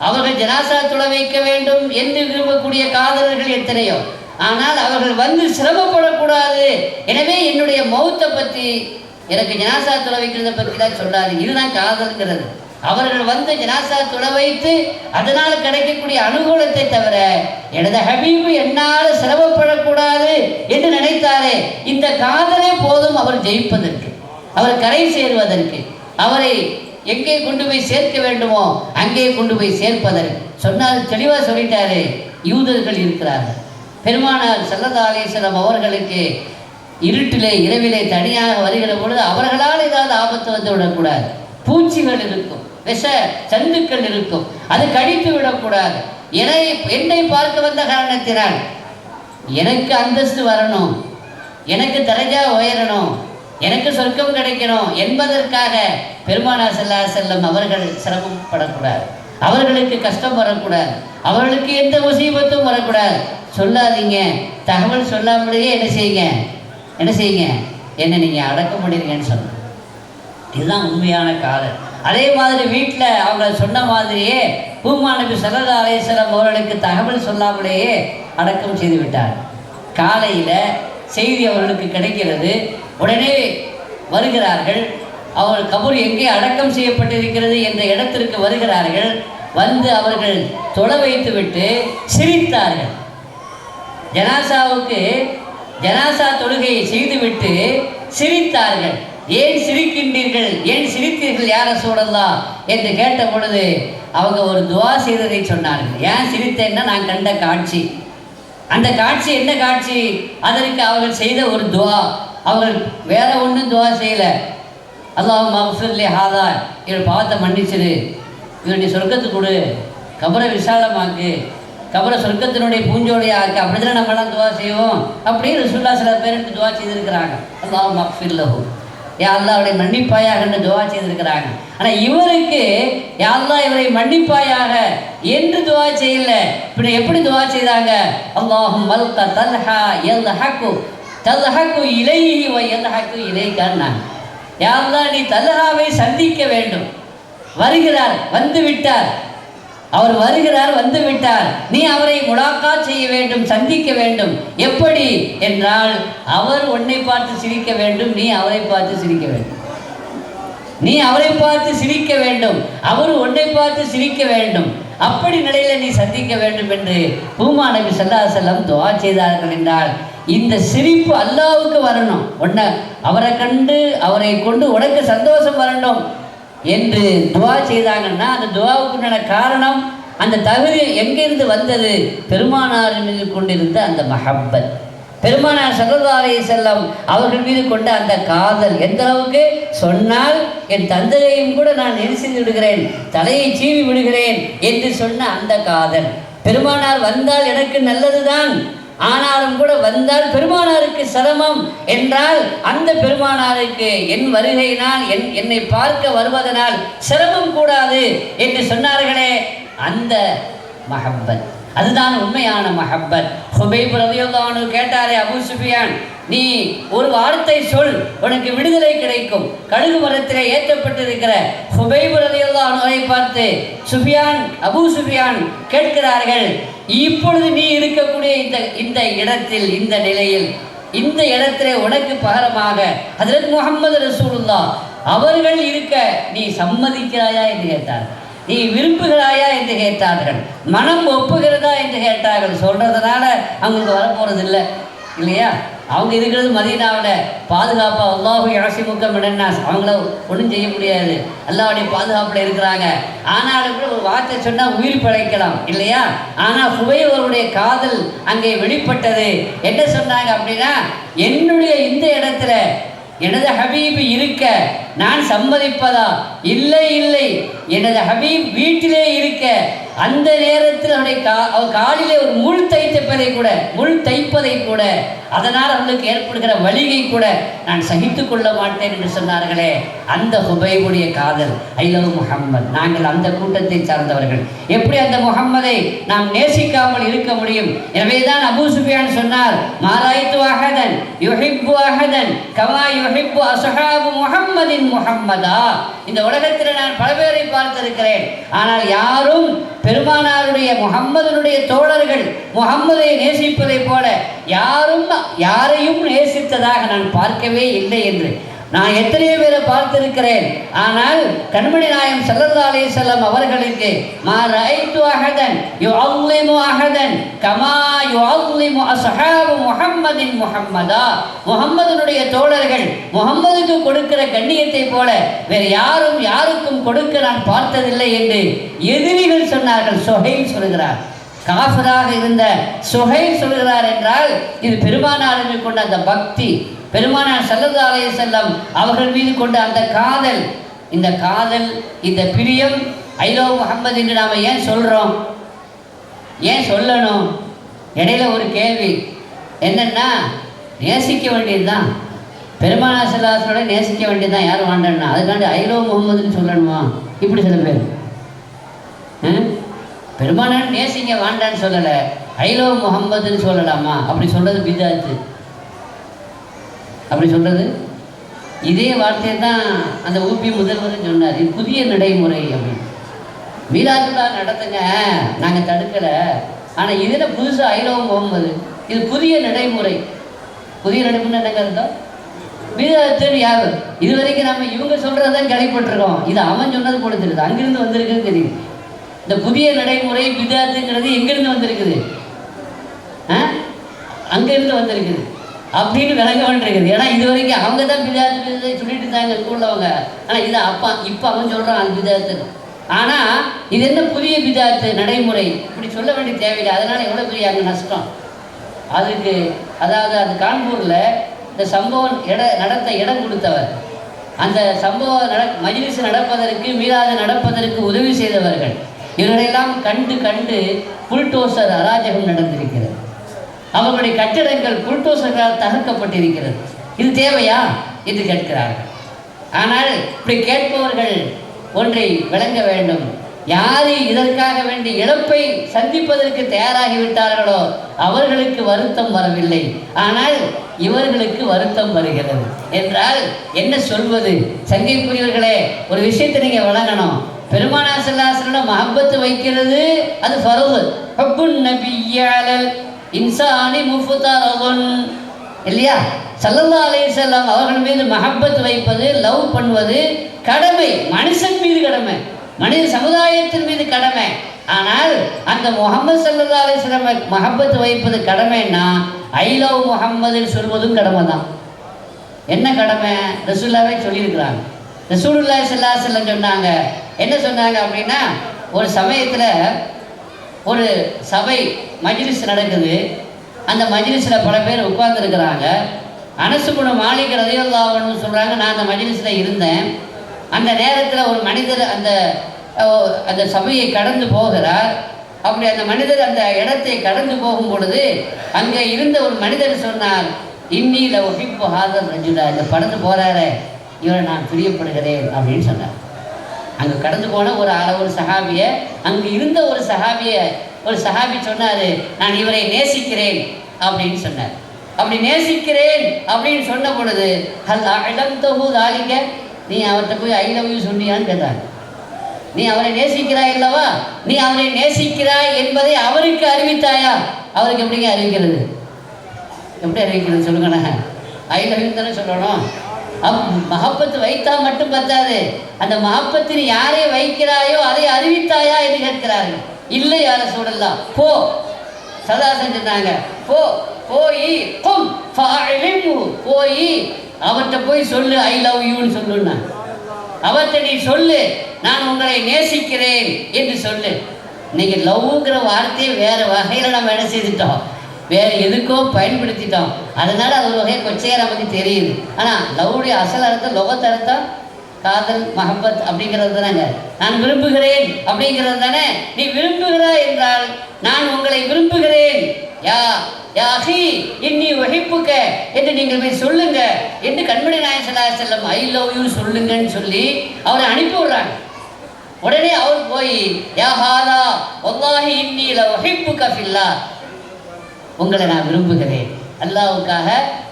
அவர்கள் ஜனாசா தொழ வைக்க வேண்டும் என்று விரும்பக்கூடிய காதலர்கள் எத்தனையோ. ஆனால் அவர்கள் வந்து சிரமப்படக்கூடாது. எனவே என்னுடைய மௌத்தை பற்றி, எனக்கு ஜனாசா தொழ வைக்கிறத பற்றி தான் சொல்லாது. இதுதான் காதல்கிறது. அவர்கள் வந்து ஜனாசா தொழ வைத்து அதனால் கிடைக்கக்கூடிய அனுகூலத்தை தவிர எனது ஹபீபு என்னால் சிரமப்படக்கூடாது என்று நினைத்தாரே, இந்த காதலே போதும் அவர் ஜெயிப்பதற்கு, அவர் கரை சேர்வதற்கு, அவரை எங்கே கொண்டு போய் சேர்க்க வேண்டுமோ அங்கே கொண்டு போய் சேர்ப்பதற்கு சொன்னால். தெளிவாக சொல்லிட்டாரு. யூதர்கள் இருக்கிறார்கள். பெருமானார் ஸல்லல்லாஹு அலைஹி வஸல்லம் அவர்களுக்கு இருட்டிலே இரவிலே தனியாக வருகிற பொழுது அவர்களால் ஏதாவது ஆபத்து வந்து விடக்கூடாது. பூச்சிகள் இருக்கும், விஷ சந்துக்கள் இருக்கும், அது கடித்து விடக்கூடாது. என்னை பார்க்க வந்த காரணத்தினால் எனக்கு அந்தஸ்து வரணும், எனக்கு தரஜா உயரணும், எனக்கு சொர்க்கம் கிடைக்கணும் என்பதற்காக பெருமானார் ஸல்லல்லாஹு அலைஹி வஸல்லம் அவர்கள் சிரமப்படக்கூடாது, அவர்களுக்கு கஷ்டம் வரக்கூடாது, அவர்களுக்கு எந்த முசீபத்தும் வரக்கூடாது. சொல்லாதீங்க, தகவல் சொல்லாமலேயே என்ன செய்யுங்க, என்ன நீங்கள் அடக்க முடியுங்கன்னு சொன்னாங்க. இதுதான் உண்மையான காதல். அதே மாதிரி வீட்டில் அவங்க சொன்ன மாதிரியே பூமா நபி ஸல்லல்லாஹு அலைஹி வஸல்லம் அவர்களுக்கு தகவல் சொல்லாமலேயே அடக்கம் செய்து விட்டார். காலையில் செய்தி அவர்களுக்கு கிடைக்கிறது. உடனே வருகிறார்கள். அவர் கபூர் எங்கே அடக்கம் செய்யப்பட்டிருக்கிறது என்ற இடத்திற்கு வருகிறார்கள். வந்து அவர்கள் தொழ வைத்து விட்டு சிரித்தார்கள். ஜனாசா தொழுகையை செய்துவிட்டு சிரித்தார்கள். ஏன் சிரிக்கின்றீர்கள், ஏன் சிரித்தீர்கள் யார் ரசூலல்லாஹ் என்று கேட்ட பொழுது அவங்க ஒரு துவா செய்ததை சொன்னார்கள். ஏன் சிரித்தேன்னா நான் கண்ட காட்சி. அந்த காட்சி என்ன காட்சி? அதற்கு அவர்கள் செய்த ஒரு துவா. அவர்கள் வேற ஒன்றும் துவா செய்யலை. அல்லாஹும்ம மக்ஃபிர் லி ஹாதா, இவர் பாவத்தை மன்னிச்சிரு, இவருடைய சொர்க்கத்துக்கு கொடு, கபரை விசாலமாக்கு, கபரை சொர்க்கத்தினுடைய பூஞ்சோடையா இருக்கு. அப்படிதான் நம்மளாம் துவா செய்வோம். அப்படின்னு ரசூலுல்லாஹ் சில பேருக்கு துவா செய்திருக்கிறாங்க. அல்லாஹும்ம மக்ஃபிர் லஹு, யா அல்லாஹ் அவரை மன்னிப்பாயாக என்று துவா செய்திருக்கிறாங்க. ஆனால் இவருக்கு யா அல்லாஹ் இவரை மன்னிப்பாயாக என்று துவா செய்யல. இப்படி எப்படி துவா செய்தாங்க? அல்லாஹும் மல்க தல்ஹா தல்ஹக்கு இலைஹி வ யல்ஹக்கு இலைக்கான். யா அல்லாஹ் நீ தல்ஹாவை சந்திக்க வேண்டும். வருகிறார், வந்து விட்டார், அவர் வருகிறார், வந்து விட்டார். நீ அவரை முலாக்கா செய்ய வேண்டும், சந்திக்க வேண்டும். எப்படி என்றால் அவர் உன்னை பார்த்து சிரிக்க வேண்டும், நீ அவரை பார்த்து சிரிக்க வேண்டும். நீ அவரை பார்த்து சிரிக்க வேண்டும், அவர் உன்னை பார்த்து சிரிக்க வேண்டும். அப்படி நிலையில் நீ சந்திக்க வேண்டும் என்று பூமா நபி ஸல்லல்லாஹு அலைஹி வஸல்லம் துஆ செய்தார்கள். என்றால் இந்த சிரிப்பு அல்லாஹ்வுக்கு வரணும், உன்னை அவரை கண்டு அவரை கொண்டு உனக்கு சந்தோஷம் வரணும் என்று துவா செய்தாங்கன்னா அந்த துவாவுக்குண்டான காரணம், அந்த தகுதி எங்கிருந்து வந்தது? பெருமானார் மீது கொண்டிருந்த அந்த மஹப்பத், பெருமானார் ஸல்லல்லாஹு அலைஹி வஸல்லம் அவர்கள் மீது கொண்ட அந்த காதல். எந்த அளவுக்கு சொன்னால் என் தந்தையையும் கூட நான் நெரிசிந்து விடுகிறேன், தலையை சீவி விடுகிறேன் என்று சொன்ன அந்த காதல். பெருமானார் வந்தால் எனக்கு நல்லதுதான், ஆனாலும் கூட வந்தால் பெருமானாருக்கு சிரமம் என்றால் அந்த பெருமானாருக்கு என் வருகையினால் என்னை பார்க்க வருவதனால் சிரமம் கூடாது என்று சொன்னார்களே, அந்த மஹப்பத், அதுதான் உண்மையான மஹப்பத். ஹுபைப் ரலியல்லாஹு அன்ஹு கேட்டாரே, அபூ சுஃபியான் நீ ஒரு வார்த்தை சொல், உனக்கு விடுதலை கிடைக்கும். கழுகு மரத்திலே ஏற்றப்பட்டிருக்கிற ஹுபைப் ரலியல்லாஹு அன்ஹுவை பார்த்து அபூ சுஃபியான் கேட்கிறார்கள், இப்பொழுது நீ இருக்கக்கூடிய இந்த இடத்தில், இந்த நிலையில், இந்த இடத்திலே உனக்கு பகரமாக ஹஜ்ரத் முஹம்மது ரசூலுல்லாஹ் அவர்கள் இருக்க நீ சம்மதிக்கிறாயா என்று கேட்டார். நீ விரும்புகிறாயா என்று கேட்டார்கள். மனம் ஒப்புகிறதா என்று கேட்டார்கள். சொல்றதுனால அவங்களுக்கு வரப்போறது இல்லை இல்லையா? அவங்க இருக்கிறது மதீனாவில் பாதுகாப்பாக. அல்லாஹு யாசிமுக்க மினன்னாஸ், அவங்கள ஒன்றும் செய்ய முடியாது, அல்லாஹ்வுடைய பாதுகாப்பில் இருக்கிறாங்க. ஆனாலும் கூட ஒரு வார்த்தை சொன்னால் உயிர் பிழைக்கலாம் இல்லையா? ஆனால் ஹுபைப் அவருடைய காதல் அங்கே வெளிப்பட்டது. என்ன சொன்னாங்க அப்படின்னா, என்னுடைய இந்த இடத்துல எனது ஹபீப் இருக்க நான் சம்மதிப்பதா? இல்லை இல்லை, எனது ஹபீப் வீட்டிலே இருக்க அந்த நேரத்தில் அவருடைய காலிலே ஒரு முள் தைப்பதை கூட அதனால் அவர்களுக்கு ஏற்படுகிற வலிகை கூட நான் சகித்து கொள்ள மாட்டேன் என்று சொன்னார்களே, அந்த ஹுபைபுடைய காதல். ஐ லவ் முஹம்மது. நாங்கள் அந்த கூட்டத்தை சார்ந்தவர்கள். எப்படி அந்த முஹம்மதை நாம் நேசிக்காமல் இருக்க முடியும்? எனவேதான் அபூ சுஃபியான் சொன்னார், மாராய்த்து அஹதன் யுஹிப்பு அஹதன் கமா யுஹிப்பு அஸ்ஹாபு முஹம்மதின் முஹம்மதா. இந்த உலகத்தில் நான் பல பேரை பார்த்திருக்கிறேன், ஆனால் யாரும் பெருமானாருடைய முஹம்மதனுடைய தோழர்கள் முஹம்மதை நேசிப்பதை போல யாரையும் நேசித்ததாக நான் பார்க்கவே இல்லை என்று நான் எத்தனையோ பேரை பார்த்திருக்கிறேன். ஆனால் கண்மணி நாயகம் ஸல்லல்லாஹு அலைஹி வஸல்லம் அவர்களுக்கு மா ரஅய்து அஹதன் யுஅல்லிமு அஹதன் கமா யுஅல்லிமு அஸ்ஹாபு முஹம்மதின் முஹம்மதா. முஹம்மதினுடைய தோழர்கள் முஹம்மதுக்கு கொடுக்கிற கண்ணியத்தை போல வேறு யாருக்கும் கொடுக்க நான் பார்த்ததில்லை என்று எதிரிகள் சொன்னார்கள். சுஹைல் சொல்கிறார், காஃபிராக இருந்த சுஹைல் சொல்கிறார் என்றால் இது பெருமானாருக்கு கொண்ட அந்த பக்தி, பெருமானார் ஸல்லல்லாஹு அலைஹி வஸல்லம் அவர்கள் மீது கொண்ட அந்த காதல். இந்த காதல், இந்த பிரியம் ஐ லவ் முஹம்மது என்று நாம் ஏன் சொல்கிறோம், ஏன் சொல்லணும்? இடையில ஒரு கேள்வி என்னென்னா, நேசிக்க வேண்டியது தான் பெருமானார் ஸல்லல்லாஹு அலைஹி வஸல்லம் நேசிக்க வேண்டியது தான். யார் வாண்டன்னா அதுக்காண்டி ஐ லவ் முஹம்மதுன்னு சொல்லணுமா? இப்படி சில பேர் பெருமானார் நேசிங்க வாண்டான்னு சொல்லலை, ஐ லவ் முஹம்மதுன்னு சொல்லலாமா? அப்படி சொல்கிறது பிதாத்து. அப்படி சொல்கிறது இதே வார்த்தையை தான் அந்த ஊபி முதல்வர் சொன்னார், இது புதிய நடைமுறை அப்படின்னு. மீலாதுல்லா நடத்துங்க, நாங்கள் தடுக்கலை, ஆனால் இதில் புதுசாக ஐ லவ் முஹம்மது, இது புதிய நடைமுறை. புதிய நடைமுறை என்னங்க இருந்தோம்? மீலாது யார் இது வரைக்கும் நம்ம இவங்க சொல்கிறதான் கேள்விப்பட்டிருக்கோம், இது அவன் சொன்னது போல தெரியுது, அங்கிருந்து வந்திருக்குன்னு தெரியுது. இந்த புதிய நடைமுறை பிதாத்துங்கிறது எங்கிருந்து வந்திருக்குது? அங்கிருந்து வந்திருக்குது அப்படின்னு விளங்க வேண்டியிருக்குது. ஏன்னா இது வரைக்கும் அவங்க தான் பிதாத்து சொல்லிட்டு இருந்தாங்க இருக்க உள்ளவங்க. ஆனால் இதை இப்போ அவன் சொல்கிறான் அது பிதாத்து. ஆனால் இது என்ன புதிய பிதாத்து நடைமுறை இப்படி சொல்ல வேண்டிய தேவையில்லை. அதனால் எவ்வளோ பெரிய அங்கே நஷ்டம் அதுக்கு. அதாவது அது கான்பூரில் இந்த சம்பவம் நடத்த இடம் கொடுத்தவர், அந்த சம்பவம் மஜ்லிஸ் நடப்பதற்கு மீலாது நடப்பதற்கு உதவி செய்தவர்கள், இவர்களெல்லாம் கண்டு புல்டோசர் அராஜகம் நடந்திருக்கிறது. அவர்களுடைய கட்டிடங்கள் புல்டோசர்களால் தகர்க்கப்பட்டிருக்கிறது. இது தேவையா என்று கேட்கிறார்கள். ஆனால் இப்படி கேட்பவர்கள் ஒன்றை விளங்க வேண்டும், யார் இதற்காக வேண்டிய இழப்பை சந்திப்பதற்கு தயாராகிவிட்டார்களோ அவர்களுக்கு வருத்தம் வரவில்லை, ஆனால் இவர்களுக்கு வருத்தம் வருகிறது என்றால் என்ன சொல்வது? சங்கைக்குரியவர்களே, ஒரு விஷயத்தை நீங்கள் வழங்கணும். பெருமானார் ஸல்லல்லாஹு அலைஹி வஸல்லம் மஹப்பத்து வைக்கிறது அது ஃபர்து. ஹுப்புன் நபிய்யல் இன்சானி முஃப்தரதுன் இல்லையா? ஸல்லல்லாஹு அலைஹி வஸல்லம் அவர்கள் மீது மஹப்பத்து வைப்பது, லவ் பண்ணுவது கடமை, மனுஷன் மீது கடமை, மனித சமுதாயத்தின் மீது கடமை. ஆனால் அந்த முஹம்மது ஸல்லல்லாஹு அலைஹி வஸல்லம் மஹப்பத்து வைப்பது கடமைன்னா ஐ லவ் முஹம்மது சொல்வதும் கடமை தான். என்ன கடமை? ரசூலுல்லாஹ்வே சொல்லியிருக்கிறாங்க. ரசூலுல்லாஹி ஸல்லல்லாஹு அலைஹி வஸல்லம் சொன்னாங்க, என்ன சொன்னாங்க அப்படின்னா, ஒரு சமயத்தில் ஒரு சபை மஜ்லிஸ் நடக்குது. அந்த மஜ்லிஸில் பல பேர் உட்கார்ந்துருக்கிறாங்க. அனஸ் இப்னு மாலிக் ரலியல்லாஹு அன்ஹு சொல்கிறாங்க, நான் அந்த மஜ்லிஸில் இருந்தேன். அந்த நேரத்தில் ஒரு மனிதர் அந்த சபையை கடந்து போகிறார். அப்படி அந்த மனிதர் அந்த இடத்தை கடந்து போகும் பொழுது அங்கே இருந்த ஒரு மனிதர் சொன்னார், இன்னி லஉஹிப்பு ஹாதர் ரஜுலா, இந்த கடந்து போகிறாரே இவரை நான் பிரியப்படுகிறேன் அப்படின்னு சொன்னார். அங்கே கடந்து போன ஒரு சஹாபியை, அங்கே இருந்த ஒரு சஹாபி சொன்னார், நான் இவரை நேசிக்கிறேன் அப்படின்னு சொன்னார். அப்படி நேசிக்கிறேன் அப்படின்னு சொன்ன பொழுது ஹல் அஅலம்தஹு தாலிக, நீ அவர்கிட்ட போய் ஐ லவ் யூ சொன்னியான்னு கேட்டாங்க. நீ அவரை நேசிக்கிறாய் அல்லவா, நீ அவரை நேசிக்கிறாய் என்பதை அவருக்கு அறிவித்தாயா? அவருக்கு எப்படிங்க அறிவிக்கிறது? எப்படி அறிவிக்கிறது சொல்லுங்கண்ணா? ஐ லவ் யூ தானே சொல்லணும். மஹப்பத்து வைத்தா மட்டும் பத்தாது, அந்த மஹப்பத்தின் யாரை வைக்கிறாயோ அதை அறிவித்தாயா என்று கேட்கிறார்கள். இல்லை யார சூழல்லாம், போ சதா செஞ்சுட்டாங்க, போய் அவர்கிட்ட போய் சொல்லு ஐ லவ் யூன்னு சொல்லுன்னா, அவர்கிட்ட நீ சொல்லு நான் உங்களை நேசிக்கிறேன் என்று சொல்லு. இன்னைக்கு லவ்ங்கிற வார்த்தையை வேற வகையில் நம்ம என்ன செய்துட்டோம், வேறு எதுக்கோ பயன்படுத்திட்டோம். அதனால் அது ஒரு வகை கொச்சையாக நமக்கு தெரியுது. ஆனால் லவ்வுடைய அசல் அர்த்தம் லொகத் அர்த்தம் காதல் மஹப்பத் அப்படிங்கிறது தானேங்க. நான் விரும்புகிறேன் அப்படிங்கிறது தானே. நீ விரும்புகிறாய் என்றால் நான் உங்களை விரும்புகிறேன், யா யாஹி இன்னி வஹிப்புக என்று நீங்கள் போய் சொல்லுங்க என்று கண்மணி நாயகம் ஸல்லல்லாஹு அலைஹி வஸல்லம் ஐ லவ் யூ சொல்லுங்கன்னு சொல்லி அவரை அனுப்பி விடுறாங்க. உடனே அவர் போய் யா ஹாதா வல்லாஹி இன்னி லவஹிப்புக ஃபில்லாஹ், உங்களை நான் விரும்புகிறேன், அல்லாஹ்வுக்காக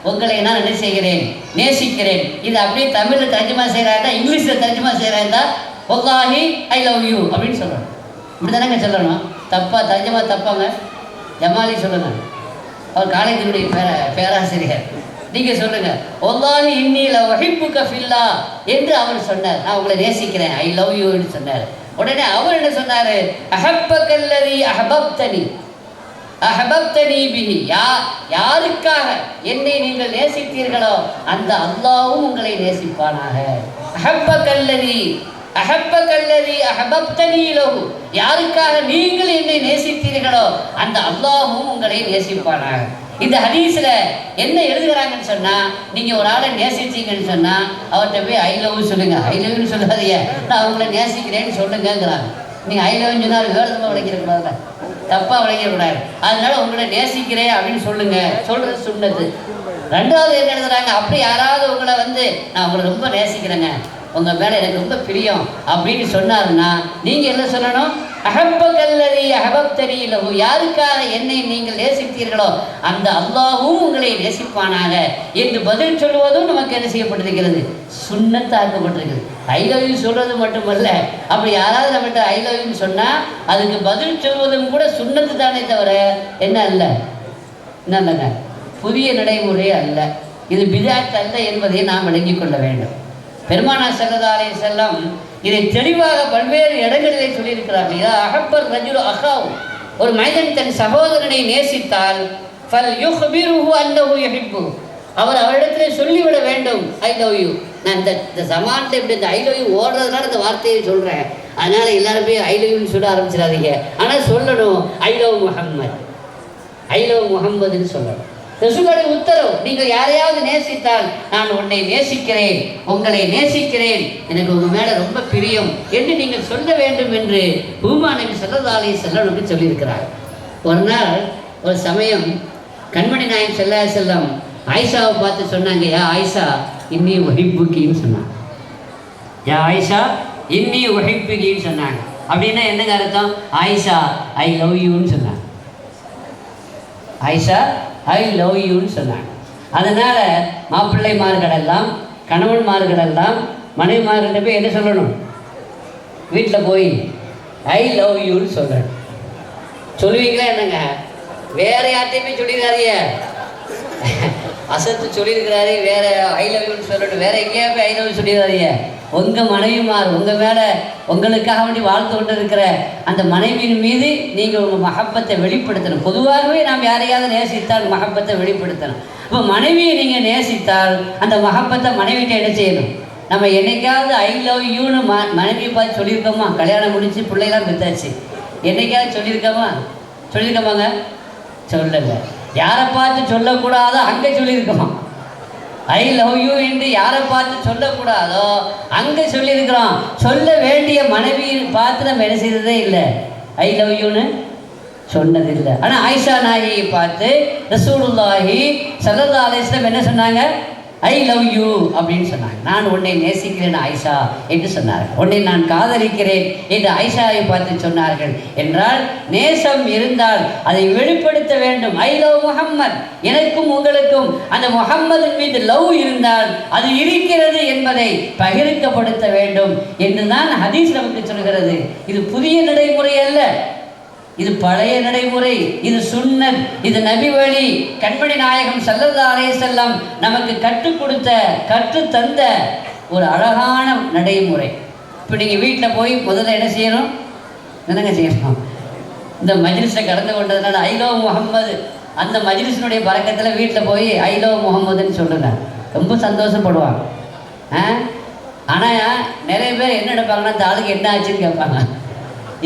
உங்களை நான் என்ன செய்கிறேன், நேசிக்கிறேன். இது அப்படியே தமிழில் தர்ஜுமா செய்கிறாருந்தா, இங்கிலீஷில் தர்ஜுமா செய்கிறாருந்தா வல்லாஹி ஐ லவ் யூ அப்படின்னு சொல்லணும். இப்படி தானேங்க சொல்லணும். தப்பா தர்ஜுமா தப்பாங்க. ஜமாலி சொல்லுங்க, அவர் காலேஜினுடைய பேராசிரியர். நீங்கள் சொல்லுங்க வல்லாஹி இன்னி லவஹிப்புக ஃபில்லாஹ் என்று அவர் சொன்னார். நான் உங்களை நேசிக்கிறேன், ஐ லவ் யூ என்று சொன்னார். உடனே அவர் என்ன சொன்னார், அஹப்பகல்லதி அஹபப்தனி அஹபப்தனி பிஹி, யாருக்காக என்னை நீங்கள் நேசித்தீர்களோ அந்த அல்லாஹ்வும் உங்களை நேசிப்பானாக. அஹப்பகல்லதி அஹப்பகல்லதி அஹபப்தனி லஹு, யாருக்காக நீங்கள் என்னை நேசித்தீர்களோ அந்த அல்லாஹ்வும் உங்களை நேசிப்பானாக. இந்த ஹதீஸில் என்ன எழுதுகிறாங்கன்னு சொன்னால், நீங்கள் ஒரு ஆளை நேசிச்சிங்கன்னு சொன்னால் அவர்கிட்ட போய் ஐ லவ் சொல்லுங்கள். ஐ லவ்னு சொல்லாதீங்க, நான் அவங்கள நேசிக்கிறேன்னு சொல்லுங்கிறாங்க. நீங்கள் ஐ லவ்னு சொன்னால் வேறுதமாக விளைக்கிறக்கூடாது, தப்பாக விளைக்கக்கூடாது. அதனால உங்களை நேசிக்கிறேன் அப்படின்னு சொல்லுங்கள், சொல்கிறது சுன்னத்து. ரெண்டாவது என்ன எழுதுறாங்க, அப்படி யாராவது உங்களை வந்து நான் உங்களை ரொம்ப நேசிக்கிறேங்க, உங்கள் மேலே எனக்கு ரொம்ப பிரியம் அப்படின்னு சொன்னாருன்னா நீங்கள் என்ன சொல்லணும், அஹப்பகல்லதி அஹபப்தனி லஹு, யாருக்காக என்னை நீங்கள் நேசித்தீர்களோ அந்த அல்லாஹ்வும் உங்களை நேசிப்பானாக என்று பதில் சொல்வதும் நமக்கு என்ன செய்யப்பட்டிருக்கிறது, சுன்னத்தாக்கப்பட்டிருக்கிறது. ஐ லவ் யூ சொல்வது மட்டுமல்ல, அப்படி யாராவது நம்மகிட்ட ஐ லவ் யூன்னு சொன்னால் அதுக்கு பதில் சொல்வதும் கூட சுன்னத்து தானே தவிர என்ன அல்ல, என்ன இல்லைங்க, புதிய நடைமுறை அல்ல, இது பிதாத் அல்ல என்பதை நாம் விளங்கிக் கொள்ள வேண்டும். பெருமானார் ஸல்லல்லாஹு அலைஹி வஸல்லம் இதை தெளிவாக பல்வேறு இடங்களிலே சொல்லியிருக்கிறார்கள். அஹப்பர் ரஜுலு அஹாஹு, ஒரு மனிதன் தன் சகோதரனை நேசித்தால் ஃபல் யுஹ்பிருஹு அன்னஹு யுஹிப்பு, அவர் அவரிடத்தில் சொல்லிவிட வேண்டும் ஐ லவ் யூ. நான் இந்த சமானத்தை இப்படி இந்த ஐ லவ் யூ ஓடுறதுனால இந்த வார்த்தையை சொல்கிறேன், அதனால் எல்லாருமே ஐ லவ் யூன்னு சொல்ல ஆரம்பிச்சிடாதீங்க. ஆனால் சொல்லணும் I love Muhammad, I love முஹம்மதுன்னு சொல்லணும். ரசூலுடைய உத்தரவு, நீங்கள் யாரையாவது நேசித்தால் நான் உன்னை நேசிக்கிறேன், உங்களை நேசிக்கிறேன், எனக்கு உங்கள் மேலே ரொம்ப பிரியம் என்று நீங்கள் சொல்ல வேண்டும் என்று நபி ஸல்லல்லாஹு அலைஹி வஸல்லம் சொல்லியிருக்கிறார். ஒரு நாள் ஒரு சமயம் கண்மணி நாயகம் ஸல்லல்லாஹு அலைஹி வஸல்லம் ஆயிஷாவை பார்த்து சொன்னாங்க, யா ஆயிஷா இன்னி வஹிப்புகின்னு சொன்னாங்க. யா ஆயிஷா இன்னி வஹிப்புகின்னு சொன்னாங்க. அப்படின்னா என்னங்க அர்த்தம், ஆயிஷா ஐ லவ் யூன்னு சொன்னாங்க. ஆயிஷா ஐ லவ் யூன்னு சொன்னாங்க. அதனால் மாப்பிள்ளைமார்களெல்லாம் கணவன்மார்களெல்லாம் மனைவிமார்கிட்ட போய் என்ன சொல்லணும், வீட்டில் போய் ஐ லவ் யூன்னு சொல்லணும். சொல்லுவீங்களா என்னங்க, வேற யார்ட்டையுமே சொல்லிடுறாதீங்க. அசத்து சொல்லியிருக்கிறாரு வேற ஐ லவ் யூன்னு சொல்லணும், வேற எங்கேயா போய் ஐ லவ் சொல்லிடுறாதீங்க. உங்கள் மனைவிமார் உங்கள் மேலே உங்களுக்காக வேண்டி வாழ்த்து கொண்டு இருக்கிற அந்த மனைவியின் மீது நீங்கள் உங்கள் மஹப்பத்தை வெளிப்படுத்தணும். பொதுவாகவே நாம் யாரையாவது நேசித்தால் மஹப்பத்தை வெளிப்படுத்தணும். இப்போ மனைவியை நீங்கள் நேசித்தால் அந்த மஹப்பத்தை மனைவிட்ட என்ன செய்யணும், நம்ம என்னைக்காவது ஐ லவ் யூன்னு மனைவியை பார்த்து சொல்லியிருக்கோமா? கல்யாணம் முடிச்சு பிள்ளைலாம் பெற்றாச்சு, என்னைக்காவது சொல்லியிருக்கோமாங்க? சொல்லலை. யாரை பார்த்து சொல்லக்கூடாதோ அங்கே சொல்லியிருக்கோமா? ஐ லவ் யூ என்று யாரை பார்த்து சொல்லக்கூடாதோ அங்கே சொல்லியிருக்கிறோம். சொல்ல வேண்டிய மனைவியை பார்த்து நம்ம என்ன செய்ததே இல்லை, ஐ லவ் யூன்னு சொன்னதில்லை. ஆனால் ஆயிஷா நாயகியை பார்த்து ரசூலுல்லாஹி ஸல்லல்லாஹு அலைஹி வஸல்லம் என்ன சொன்னாங்க, ஐ லவ் யூ அப்படின்னு சொன்னாங்க. நான் உன்னை நேசிக்கிறேன் ஆயிஷா என்று சொன்னார்கள். உன்னை நான் காதலிக்கிறேன் என்று ஆயிஷாவை பார்த்து சொன்னார்கள். என்றால் நேசம் இருந்தால் அதை வெளிப்படுத்த வேண்டும். ஐ லவ் முஹம்மத், எனக்கும் உங்களுக்கும் அந்த முஹம்மதின் மீது லவ் இருந்தால் அது இருக்கிறது என்பதை பகிர்க்கப்படுத்த வேண்டும் என்றுதான் ஹதீஸ் நமக்கு சொல்கிறது. இது புதிய நடைமுறை அல்ல, இது பழைய நடைமுறை, இது சுன்னத், இது நபி வழி. கண்மணி நாயகம் ஸல்லல்லாஹு அலைஹி வஸல்லம் நமக்கு கற்று தந்த ஒரு அழகான நடைமுறை. இப்போ நீங்கள் வீட்டில் போய் முதல்ல என்ன செய்யணும், என்னங்க செய்யணும், இந்த மஜ்லிஸை கடந்து கொண்டதுனால ஐ லவ் முஹம்மது, அந்த மஜ்லிஸினுடைய பறக்கத்தில் வீட்டில் போய் ஐ லவ் முஹம்மதுன்னு சொல்லுங்க, ரொம்ப சந்தோஷப்படுவாங்க. ஆனால் நிறைய பேர் என்ன நினைப்பாங்கன்னா, இந்த ஆளுக்கு என்ன ஆச்சுன்னு கேட்பாங்க.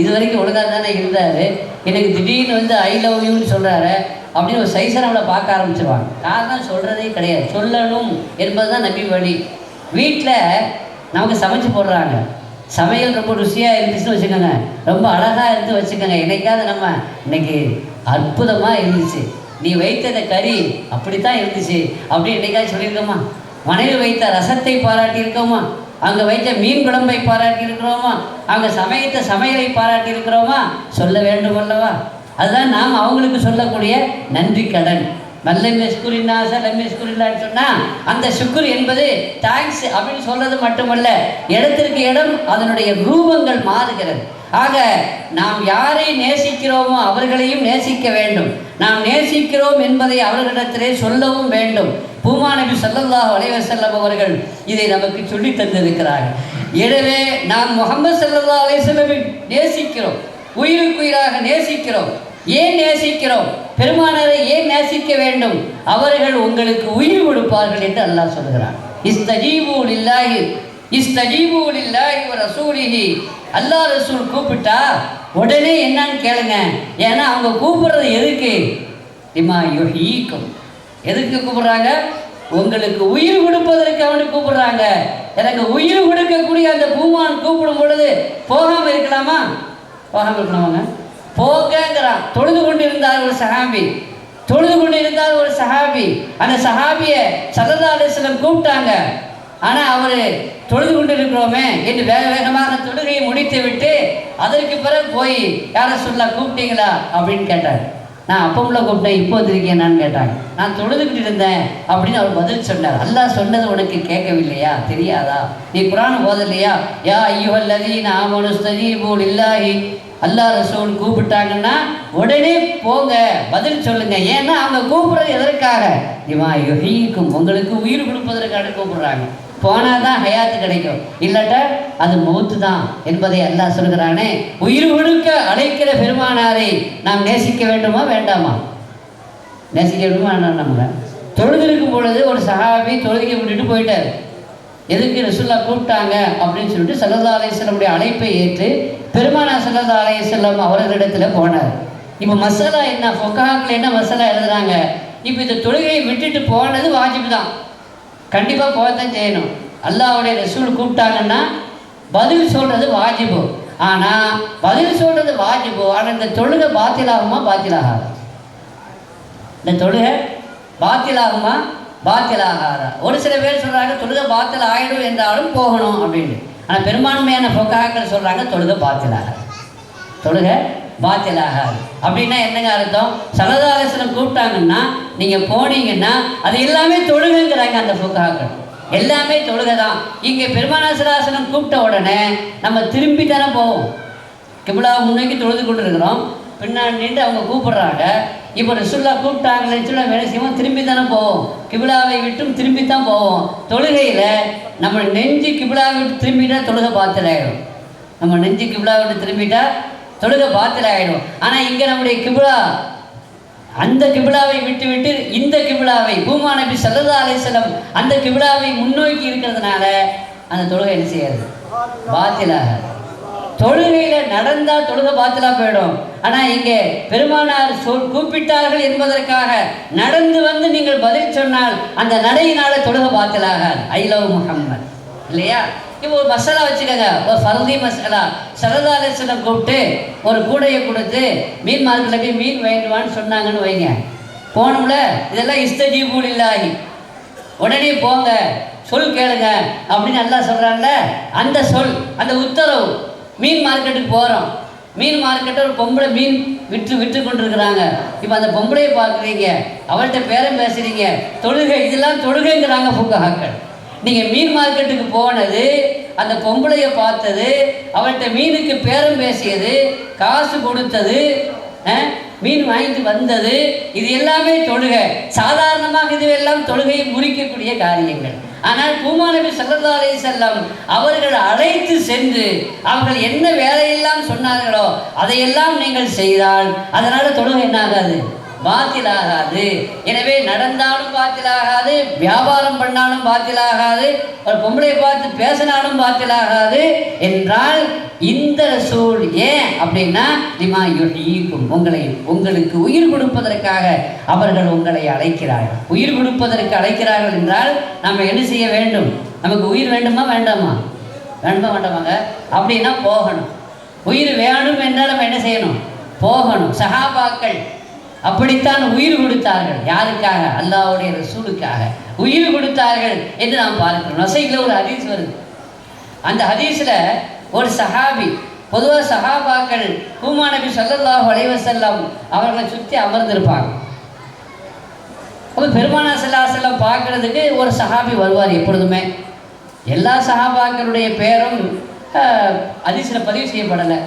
இது வரைக்கும் ஒழுங்காக தானே இருந்தார், எனக்கு திடீர்னு வந்து ஐ லவ் யூன்னு சொல்கிறாரு, அப்படின்னு ஒரு சைஸை நம்மளை பார்க்க ஆரம்பிச்சிருவாங்க. காரணம் சொல்கிறதே கிடையாது, சொல்லணும் என்பது தான் நபி வழி. வீட்டில் நமக்கு சமைச்சு போடுறாங்க, சமையல் ரொம்ப ருசியாக இருந்துச்சுன்னு வச்சுக்கோங்க, ரொம்ப அழகாக இருந்து வச்சுக்கோங்க. என்னைக்காவது நம்ம இன்னைக்கு அற்புதமாக இருந்துச்சு, நீ வைத்த இந்த கறி அப்படித்தான் இருந்துச்சு அப்படின்னு என்னைக்காவது சொல்லியிருக்கோமா? மனைவி வைத்த ரசத்தை பாராட்டியிருக்கோமா? அங்கே வைத்த மீன் குழம்பை பாராட்டி இருக்கிறோமா? அங்கே சமைத்த சமையலை பாராட்டி இருக்கிறோமா? சொல்ல வேண்டும் அல்லவா? அதுதான் நாம் அவங்களுக்கு சொல்லக்கூடிய நன்றி கடன். மல்லமே சுக்குரின்னாச லம்மே சுக்குரில்லான்னு சொன்னால் அந்த சுக்குர் என்பது தேங்க்ஸ் அப்படின்னு சொல்கிறது மட்டுமல்ல, இடத்திற்கு இடம் அதனுடைய ரூபங்கள் மாறுகிறது. ஆக நாம் யாரை நேசிக்கிறோமோ அவர்களையும் நேசிக்க வேண்டும். நாம் நேசிக்கிறோம் என்பதை அவர்களிடத்திலே சொல்லவும் வேண்டும். பூமா நபி ஸல்லல்லாஹு அலைஹி வஸல்லம் அவர்கள் இதை நமக்கு சொல்லி தந்திருக்கிறார்கள். எனவே நாம் முஹம்மது ஸல்லல்லாஹு அலைஹி வஸல்லம் நேசிக்கிறோம், உயிருக்குயிராக நேசிக்கிறோம். ஏன் நேசிக்கிறோம்? பெருமானாரை ஏன் நேசிக்க வேண்டும்? அவர்கள் உங்களுக்கு உயிர் கொடுப்பார்கள் என்று அல்லாஹ் சொல்கிறான். இஸ்தஜீபு லில்லாஹி இஸ்தஜீபு லில்லாஹி வ ரசூலிஹி. அல்லாஹ் ரசூல் கூப்பிட்டா உடனே என்னன்னு கேளுங்க. ஏன்னா அவங்க கூப்பிடுறது எதுக்கு? லிமா யுஹீக்கும். எதுக்கு கூப்பிடுறாங்க? உங்களுக்கு உயிர் கொடுப்பதற்கு அவனுக்கு கூப்பிடுறாங்க. எனக்கு உயிர் கொடுக்கக்கூடிய அந்த பூமான் கூப்பிடும் பொழுது போகாமல் இருக்கலாமா? போகாமல் இருக்கலாமாங்க? போகங்கிறான். தொழுது கொண்டு இருந்தார் ஒரு சஹாபி, தொழுது கொண்டு இருந்தார் ஒரு சஹாபி. அந்த சஹாபியை ஸல்லல்லாஹு அலைஹி வஸல்லம் கூப்பிட்டாங்க. ஆனால் அவர் தொழுது கொண்டு இருக்கிறோமே என்று வேக வேகமாக தொழுகையை முடித்து விட்டு அதற்கு பிறகு போய் யாரை சொல்ல கூப்பிட்டீங்களா அப்படின்னு கேட்டார். நான் அப்போ உள்ள கூப்பிட்டேன், இப்போ வந்திருக்கேன் கேட்டாங்க. நான் தொழுதுகிட்டு இருந்தேன் அப்படின்னு அவர் பதில் சொன்னார். அல்லாஹ் சொன்னது உனக்கு கேட்கவில்லையா? தெரியாதா? நீ குர்ஆன் ஓதலையா? யா அய்யுஹல்லதீன ஆமனு ஸ்தஜீபு லில்லாஹி. அல்லாஹ் ரசூல் கூப்பிட்டாங்கன்னா உடனே போங்க, பதில் சொல்லுங்க. ஏன்னா அவங்க கூப்பிடுறது எதற்காக? லிமா யுஹீக்கும், உங்களுக்கு உயிர் கொடுப்பதற்காக கூப்பிடுறாங்க. போனால் தான் ஹயாத்து கிடைக்கும், இல்லாட்டா அது மௌத்து தான் என்பதை அல்லாஹ் சொல்கிறானே. உயிர் கொடுக்க அழைக்கிற பெருமானாரை நாம் நேசிக்க வேண்டுமா வேண்டாமா? நேசிக்க வேண்டுமா வேண்டாம்? நம்ம தொழுதிருக்கும் பொழுது ஒரு சஹாபி தொழுகையை விட்டுட்டு போயிட்டார். எதுக்கு? ரசூல்லா கூப்பிட்டாங்க அப்படின்னு சொல்லிட்டு ஸல்லல்லாஹு அலைஹி வஸல்லமுடைய அழைப்பை ஏற்று பெருமானார் ஸல்லல்லாஹு அலைஹி வஸல்லம் அவர்களிடத்தில் போனார். இப்போ மசாலா என்ன, ஃபுகாஹாக்கள் என்ன மசாலா எழுதுறாங்க? இப்போ இந்த தொழுகையை விட்டுட்டு போனது வாஜிபு தான், கண்டிப்பாக போகத்தான் செய்யணும். அல்லாஹ்வுடைய ரசூல் கூப்பிட்டாங்கன்னா பதில் சொல்கிறது வாஜிபு. ஆனால் பதில் சொல்கிறது வாஜிபு, ஆனால் இந்த தொழுகை பாத்திலாகுமா பாத்திலாகாதா? இந்த தொழுகை பாத்திலாகுமா பாத்திலாகாதா? ஒரு சில பேர் சொல்கிறாங்க தொழுகை பாத்தில் ஆகிடும் என்றாலும் போகணும் அப்படின்னு. ஆனால் பெரும்பான்மையான ஃபுகாஹாக்கள் சொல்கிறாங்க தொழுகை பாத்திலாகாது, தொழுகை பாத்திலாகாது. அப்படின்னா என்னங்க அர்த்தம்? ஸல்லல்லாஹு அலைஹி வஸல்லம் கூப்பிட்டாங்கன்னா நீங்கள் போனீங்கன்னா அது எல்லாமே தொழுகைங்கிறாங்க அந்த ஃபுகாஹாக்கள். எல்லாமே தொழுகை தான். இங்கே பெருமானார் ஸல்லல்லாஹு அலைஹி வஸல்லம் கூப்பிட்ட உடனே நம்ம திரும்பி தானே போவோம். கிப்லாவை முன்னோக்கி தொழுது கொண்டு இருக்கிறோம், பின்னாடி நின்று அவங்க கூப்பிடுறாங்க. இப்போ ரசூலுல்லாஹ் கூப்பிட்டாங்களேன்னு சொல்லி வேலை செய்வோம், திரும்பி தானே போவோம். கிப்லாவை விட்டும் திரும்பி தான் போவோம். தொழுகையில் நம்ம நெஞ்சு கிப்லாவை விட்டு திரும்பிட்டா தொழுகை பாத்தில் ஆகிடும். நம்ம நெஞ்சு கிப்லாவை விட்டு திரும்பிட்டா தொழுகை பாத்தில் ஆகிடும். ஆனால் இங்கே நம்முடைய கிப்லா அந்த கிப்லாவை விட்டு விட்டு இந்த கிப்லாவை பூமா நபி ஸல்லல்லாஹு அலைஹி வஸல்லம் அந்த கிப்லாவை முன்னோக்கி இருக்கிறதுனால அந்த தொழுகை என்ன செய்யாது? பாத்திலாகாது. தொழுகையில் நடந்தால் தொழுகை பாத்திலாக போயிடும். ஆனால் இங்கே பெருமானார் கூப்பிட்டார்கள் என்பதற்காக நடந்து வந்து நீங்கள் பதில் சொன்னால் அந்த நடையினால தொழுகை பாத்திலாகாது. ஐ லவ் முஹம்மத் இல்லையா? இப்போ ஒரு மசாலா வச்சுக்கோங்க, ஒரு ஃபர்தி மசாலா. ஸல்லல்லாஹு அலைஹி வஸல்லம் கூப்பிட்டு ஒரு கூடையை கொடுத்து மீன் மார்க்கெட்டில் போய் மீன் வாங்கிடுவான்னு சொன்னாங்கன்னு வைங்க, போகணும்ல. இதெல்லாம் இஸ்தஜீபு லில்லாஹி, உடனே போங்க, சொல் கேளுங்க அப்படின்னு அல்லாஹ் சொல்கிறாங்கல்ல. அந்த சொல், அந்த உத்தரவு. மீன் மார்க்கெட்டுக்கு போகிறோம், மீன் மார்க்கெட்டை ஒரு பொம்பளை மீன் விற்று கொண்டிருக்கிறாங்க. இப்போ அந்த பொம்பளையை பார்க்குறீங்க, அவள்கிட்ட பேரம் பேசுகிறீங்க, தொழுகை, இதெல்லாம் தொழுகைங்கிறாங்க ஃபுகாஹாக்கள். நீங்கள் மீன் மார்க்கெட்டுக்கு போனது, அந்த பொம்பளையை பார்த்தது, அவள்கிட்ட மீனுக்கு பேரம் பேசியது, காசு கொடுத்தது, மீன் வாங்கிட்டு வந்தது, இது எல்லாமே தொழுகை. சாதாரணமாக இதுவெல்லாம் தொழுகையை முறிக்கக்கூடிய காரியங்கள். ஆனால் பூமா நபி ஸல்லல்லாஹு அலைஹி வஸல்லம் அவர்கள் அழைத்து சென்று அவர்கள் என்ன வேலையெல்லாம் சொன்னார்களோ அதையெல்லாம் நீங்கள் செய்தால் அதனால் தொழுகை என்ன ஆகாது? பாத்திலாகாது. எனவே நடந்தாலும் பாத்திலாகாது, வியாபாரம் பண்ணாலும் பாத்திலாகாது, ஒரு பொம்பளை பார்த்து பேசினாலும் பாத்திலாகாது என்றால் இந்த ரசூல் ஏன் அப்படின்னா லிமா யுஹீக்கும், உங்களுக்கு உயிர் கொடுப்பதற்காக அவர்கள் உங்களை அழைக்கிறார்கள். உயிர் கொடுப்பதற்கு அழைக்கிறார்கள் என்றால் நம்ம என்ன செய்ய வேண்டும்? நமக்கு உயிர் வேண்டுமா வேண்டாமா? வேண்டாமாங்க. அப்படின்னா போகணும். உயிர் வேணும் என்றால் நம்ம என்ன செய்யணும்? போகணும். சஹாபாக்கள் அப்படித்தான் உயிர் கொடுத்தார்கள். யாருக்காக? அல்லாஹ்வுடைய ரசூலுக்காக உயிர் கொடுத்தார்கள் என்று நாம் பார்க்கிறோம். நசையில் ஒரு ஹதீஸ் வருது. அந்த ஹதீஸில் ஒரு சஹாபி, பொதுவாக சஹாபாக்கள் ஹுமா நபி ஸல்லல்லாஹு அலைஹி வஸல்லம் அவர்களை சுற்றி அமர்ந்திருப்பாங்க. அப்போ பெருமானார் ஸல்லல்லாஹு அலைஹி வஸல்லம் பார்க்கறதுக்கு ஒரு சஹாபி வருவார். எப்பொழுதுமே எல்லா சஹாபாக்களுடைய பேரும் ஹதீஸில் பதிவு செய்யப்படலை.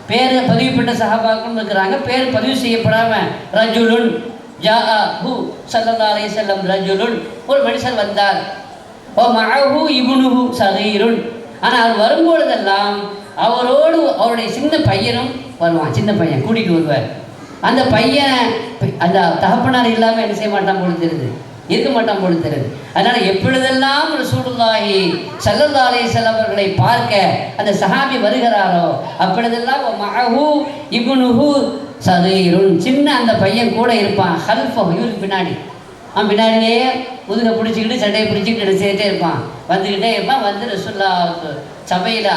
பேர் பதிவுப்பட்ட சஹாபாக்களும் இருக்கிறாங்க, பேர் பதிவு செய்யப்படாமல் ரஜுலுன் ஜாஅஹு ஸல்லல்லாஹு அலைஹி வஸல்லம் ரஜுலுன், ஒரு மனுஷர் வந்தார். ஓ மஅஹு இப்னுஹு ஸகீருன், ஆனால் அவர் வரும்பொழுதெல்லாம் அவரோடு அவருடைய சின்ன பையனும் வருவான். சின்ன பையன் கூட்டிகிட்டு வருவார். அந்த பையன் அந்த தகப்பனார் இல்லாமல் என்ன செய்ய மாட்டான் போல தெரியுது, இருக்க மாட்டான் போல தெரியுது. அதனால் எப்பொழுதெல்லாம் ரசூலுல்லாஹி ஸல்லல்லாஹு அலைஹி வஸல்லம் அவர்களை பார்க்க அந்த சஹாபி வருகிறாரோ அப்பொழுதெல்லாம் மஅஹு இப்னுஹு ஸகீருன், சின்ன அந்த பையன் கூட இருப்பான். ஹல்ஃபஹு, இவருக்கு பின்னாடி, அவன் பின்னாடியே முதுகை பிடிச்சிக்கிட்டு சட்டையை பிடிச்சிக்கிட்டு எடுத்துக்கிட்டே இருப்பான். வந்துக்கிட்டே இருப்பான். வந்து ரசூலுல்லாஹ் சபையில்